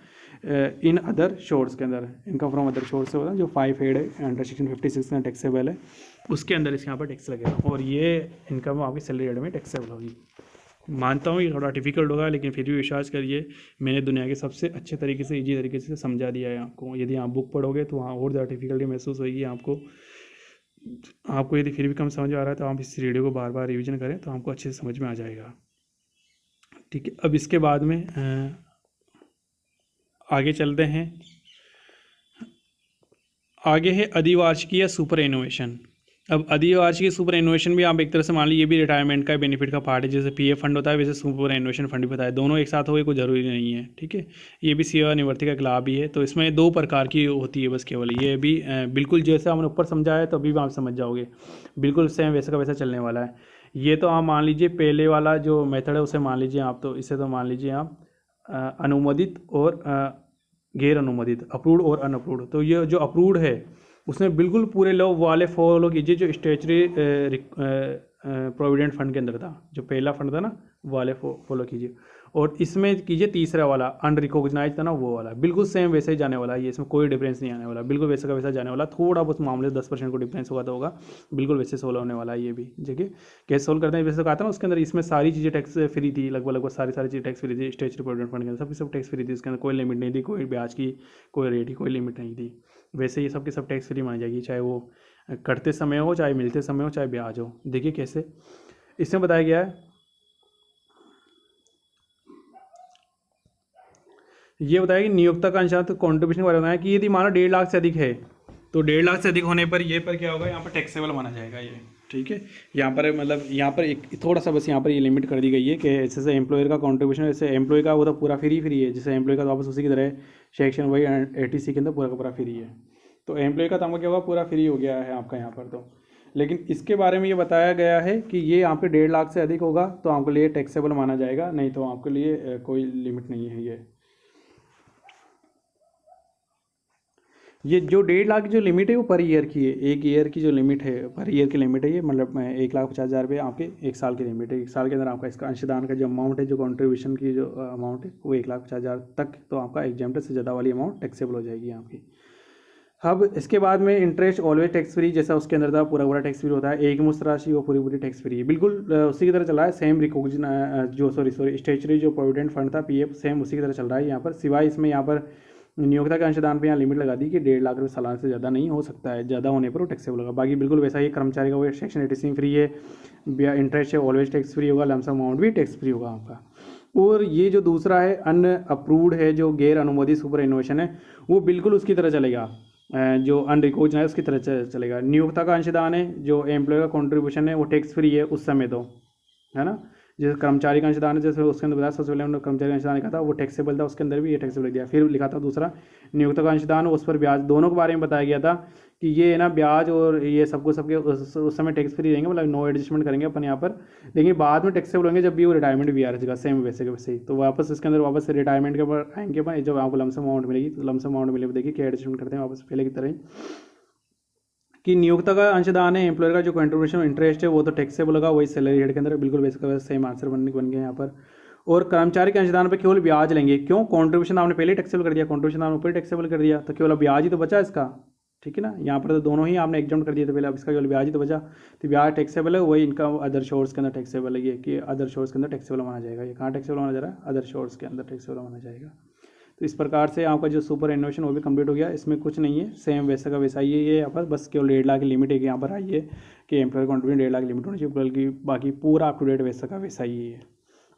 [SPEAKER 1] इन अदर शोर्स के अंदर, इनकम फ्रॉम अदर शोर्स से होगा, जो 5 हेड है अंडर सेक्शन 56 में टैक्सेबल है, उसके अंदर इसके यहाँ पर टैक्स लगेगा। और ये इनकम आपकी सैलरी हेड में टैक्सेबल होगी। मानता हूँ ये थोड़ा डिफिकल्ट होगा, लेकिन फिर भी विश्वास करिए, मैंने दुनिया के सबसे अच्छे तरीके से, ईजी तरीके से समझा दिया है आपको। यदि आप बुक पढ़ोगे तो वहाँ और ज़्यादा डिफिकल्टी महसूस होगी आपको यदि फिर भी कम समझ आ रहा है तो आप इस वीडियो को बार बार रिवीजन करें तो आपको अच्छे से समझ में आ जाएगा, ठीक है। अब इसके बाद में आगे चलते हैं। आगे है अधिवार्षिकी या सुपर एनुएशन। अब अधिवार्षिकी सुपर एनुएशन भी आप एक तरह से मान लीजिए ये भी रिटायरमेंट का बेनिफिट का पार्ट है। जैसे पीएफ फंड होता है वैसे सुपर एनुएशन फंड भी होता है, दोनों एक साथ हो गए कोई ज़रूरी नहीं है, ठीक है। ये भी सेवानिवृत्ति का एक लाभ ही है। तो इसमें 2 प्रकार की होती है बस केवल। ये भी बिल्कुल जैसे हमने ऊपर समझाया है तो अभी भी आप समझ जाओगे, बिल्कुल सेम वैसे का वैसा चलने वाला है। ये तो आप मान लीजिए पहले वाला जो मेथड है उसे मान लीजिए आप, तो इसे तो मान लीजिए आप अनुमोदित और गैर अनुमोदित, अप्रूव्ड और अनअप्रूव्ड। तो ये जो अप्रूव्ड है उसमें बिल्कुल पूरे लॉ वाले फॉलो कीजिए जो स्टेचुरी प्रोविडेंट फंड के अंदर था, जो पहला फंड था ना वाले फॉलो कीजिए। और इसमें कीजिए तीसरा वाला अनरिकॉग्नाइज था ना वो वाला, बिल्कुल सेम वैसे ही जाने वाला है। ये इसमें कोई डिफरेंस नहीं आने वाला, बिल्कुल वैसे का वैसा जाने वाला। थोड़ा बहुत मामले 10% को डिफरेंस होगा तो होगा, बिल्कुल वैसे सोल्व होने वाला है ये भी। ठीक है, कैसे सोल्व करते हैं? वैसे कहा था ना उसके अंदर, इसमें सारी चीज़ें टैक्स फ्री थी, लगभग सारी चीज़ें टैक्स फ्री थी। स्टेचुरी प्रोविडेंट फंड के अंदर सब टैक्स फ्री थी, उसके अंदर कोई लिमिट नहीं थी, कोई ब्याज की कोई रेट की कोई लिमिट नहीं थी। वैसे ये सब की सब टैक्स फ्री मानी जाएगी, चाहे वो करते समय हो, चाहे मिलते समय हो, चाहे ब्याज हो। देखिए कैसे इसमें बताया गया है, ये बताया कि नियोक्ता का अंशदान तो कॉन्ट्रीब्यूशन के बारे में बताया कि यदि मानो 1.5 लाख से अधिक है तो 1.5 लाख से अधिक होने पर ये पर क्या होगा, यहाँ पर टैक्सेबल माना जाएगा ये। ठीक है, यहाँ पर मतलब यहाँ पर एक थोड़ा सा बस यहाँ पर ये लिमिट कर दी गई है कि जैसे एम्प्लॉयर का कॉन्ट्रीब्यूशन, जैसे एम्प्लॉय का वो तो पूरा फ्री है, जैसे एम्प्लॉय का तो वापस उसी की तरह सेक्शन वही 80C के अंदर पूरा का पूरा फ्री है। तो एम्प्लॉय का तो क्या होगा, पूरा फ्री हो गया है आपका यहाँ पर। तो लेकिन इसके बारे में ये बताया गया है कि ये आपके 1.5 लाख से अधिक होगा तो आपके लिए टैक्सेबल माना जाएगा, नहीं तो आपके लिए कोई लिमिट नहीं है। ये जो 1.5 लाख की जो लिमिट है वो पर ईयर की है, एक ईयर की जो लिमिट है, पर ईयर की लिमिट है ये, मतलब 1,50,000 रुपये आपके 1 साल की लिमिट है। 1 साल के अंदर आपका इसका अंशदान का जो अमाउंट है, जो कॉन्ट्रीब्यूशन की जो अमाउंट है वो 1,50,000 तक, तो आपका एग्जाम्प्ट से ज़्यादा वाली अमाउंट टैक्सेबल हो जाएगी आपकी। अब इसके बाद में इंटरेस्ट ऑलवेज टैक्स फ्री, जैसा उसके अंदर था पूरा टैक्स फ्री होता है। एक मुश्त राशि वो पूरी टैक्स फ्री है, बिल्कुल उसी की तरह चल रहा है। सेम रिकॉग्नाइज जो सॉरी स्टेचुरी जो प्रोविडेंट फंड था पीएफ, सेम उसी की तरह चल रहा है यहाँ पर। सिवाय इसमें यहाँ पर नियोक्ता के अंशदान पे यहाँ लिमिट लगा दी कि 1.5 लाख रुपये सालाना से ज़्यादा नहीं हो सकता है, ज़्यादा होने पर वो टैक्सेबल होगा। बाकी बिल्कुल वैसा ही कर्मचारी का वो सेक्शन 80 फ्री है, इंटरेस्ट है ऑलवेज टैक्स फ्री होगा, लमसम अमाउंट भी टैक्स फ्री होगा आपका। और ये जो दूसरा है अनअप्रूव्ड है, जो गैर अनुमोदित सुपर एनुएशन है, वो बिल्कुल उसकी तरह चलेगा, जो अनरिकॉग्नाइज है उसकी तरह चलेगा। नियोक्ता का अंशदान है, जो एम्प्लॉय का कॉन्ट्रीब्यूशन है वो टैक्स फ्री है उस समय तो, है ना। जैसे कर्मचारी का अंशदान है, जैसे उसके अंदर बताया सबसे पहले हमने कर्मचारी का अंशदान लिखा था वो टैक्सेबल था, उसके अंदर भी ये टैक्सेबल दिया। फिर लिखा था दूसरा नियोक्ता का अंशदान, उस पर ब्याज, दोनों के बारे में बताया गया था कि ये ना ब्याज और ये सबको सबके उस समय टैक्स फ्री रहेंगे, मतलब नो एडजस्टमेंट करेंगे अपन यहाँ पर, लेकिन बाद में टैक्सेबल होंगे जब भी वो रिटायरमेंट भी आ रहेगा, सेम वैसे के वैसे ही। तो वापस इसके अंदर वापस रिटायरमेंट के ऊपर आएंगे अपन, जब आपको लमसम अमाउंट मिलेगी तो लमसम अमाउंट मिले देखिए क्या एडजस्टमेंट करते हैं वापस पहले की तरह ही, कि नियोक्ता का अंशदान है, एम्प्लॉयर का जो कंट्रीब्यूशन इंटरेस्ट है वो तो टैक्सेबल होगा, वही सैलरी हेड के अंदर बिल्कुल वैसे का वैसे सेम आंसर बन गया यहाँ पर। और कर्मचारी के अंशदान पे केवल ब्याज लेंगे, क्यों? कंट्रीब्यूशन आपने पहले टैक्सेबल कर दिया, कंट्रीब्यूशन आपने ऊपर टैक्सेबल कर दिया, तो केवल ब्याज ही तो बचा इसका। ठीक है ना, यहाँ पर तो दोनों ही आपने एग्जाम्प्ट कर दिए थे पहले, अब इसका केवल ब्याज ही तो बचा, तो ब्याज टैक्सेबल है, वही इनका अदर शोर्स के अंदर टैक्सेबल है, ये कि अदर शोर्स के अंदर टैक्सेबल माना जाएगा। ये कहाँ टैक्सेबल माना जा रहा है? अदर शोर्स के अंदर टैक्सेबल माना जाएगा। तो इस प्रकार से आपका जो सुपर एनुएशन वो भी कंप्लीट हो गया। इसमें कुछ नहीं है, सेम वैसा का वैसा ही है। ये यहाँ पर बस केवल 1.5 लाख की लिमिट है कि यहाँ पर आई है कि एम्प्लॉयर कॉन्ट्रीब्यूशन 1.5 लाख की लिमिट होनी चाहिए, बल्कि बाकी पूरा अप टू डेट वैसा का वैसा ही है।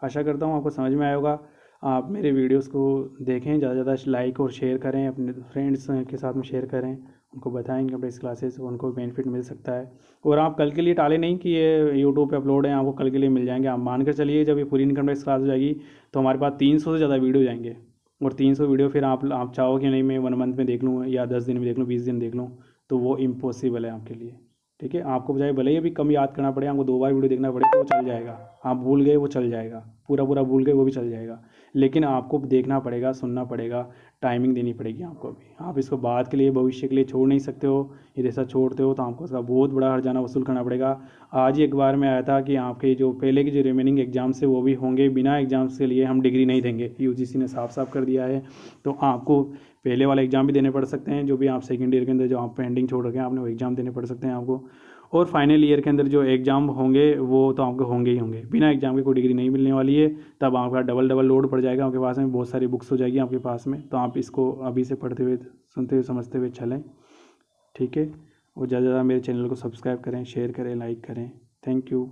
[SPEAKER 1] आशा करता हूँ आपको समझ में आया होगा। आप मेरे वीडियोस को देखें, ज़्यादा से ज़्यादा लाइक और शेयर करें, अपने फ्रेंड्स के साथ में शेयर करें, उनको बताएं इनकम टैक्स क्लासेस, उनको बेनिफिट मिल सकता है। और आप कल के लिए टालें नहीं कि ये यूट्यूब पे अपलोड है, आपको कल के लिए मिल जाएंगे। आप मान कर चलिए जब ये पूरी इनकम टैक्स क्लास हो जाएगी तो हमारे पास 300 से ज़्यादा वीडियो जाएंगे। और 300 वीडियो फिर आप चाहो कि नहीं मैं 1 मंथ में देख लूँ या 10 दिन में देख लूँ, 20 दिन देख लूँ, तो वो इम्पॉसिबल है आपके लिए। ठीक है, आपको बजाय भले ही अभी कम याद करना पड़े, आपको 2 बार वीडियो देखना पड़े तो वो चल जाएगा। आप भूल गए वो चल जाएगा, पूरा पूरा भूल गए वो भी चल जाएगा, लेकिन आपको देखना पड़ेगा, सुनना पड़ेगा, टाइमिंग देनी पड़ेगी आपको भी। आप इसको बाद के लिए, भविष्य के लिए छोड़ नहीं सकते हो। यदि ऐसा छोड़ते हो तो आपको उसका बहुत बड़ा हर्जाना वसूल करना पड़ेगा। आज ही अखबार में आया था कि आपके जो पहले के जो रिमेनिंग एग्जाम्स है वो भी होंगे, बिना एग्जाम्स के लिए हम डिग्री नहीं देंगे, यूजीसी ने साफ साफ कर दिया है। तो आपको पहले वाले एग्ज़ाम भी देने पड़ सकते हैं, जो भी आप सेकेंड ईयर के अंदर जो आप पेंडिंग छोड़ रखे हैं आपने, वो एग्ज़ाम देने पड़ सकते हैं आपको। और फाइनल ईयर के अंदर जो एग्ज़ाम होंगे वो तो आपको होंगे ही होंगे, बिना एग्ज़ाम के कोई डिग्री नहीं मिलने वाली है। तब आपका डबल डबल लोड पड़ जाएगा, आपके पास में बहुत सारी बुक्स हो जाएगी आपके पास में। तो आप इसको अभी से पढ़ते हुए, सुनते हुए, समझते हुए चलें। ठीक है, और ज़्यादा से ज़्यादा मेरे चैनल को सब्सक्राइब करें, शेयर करें, लाइक करें। Thank you.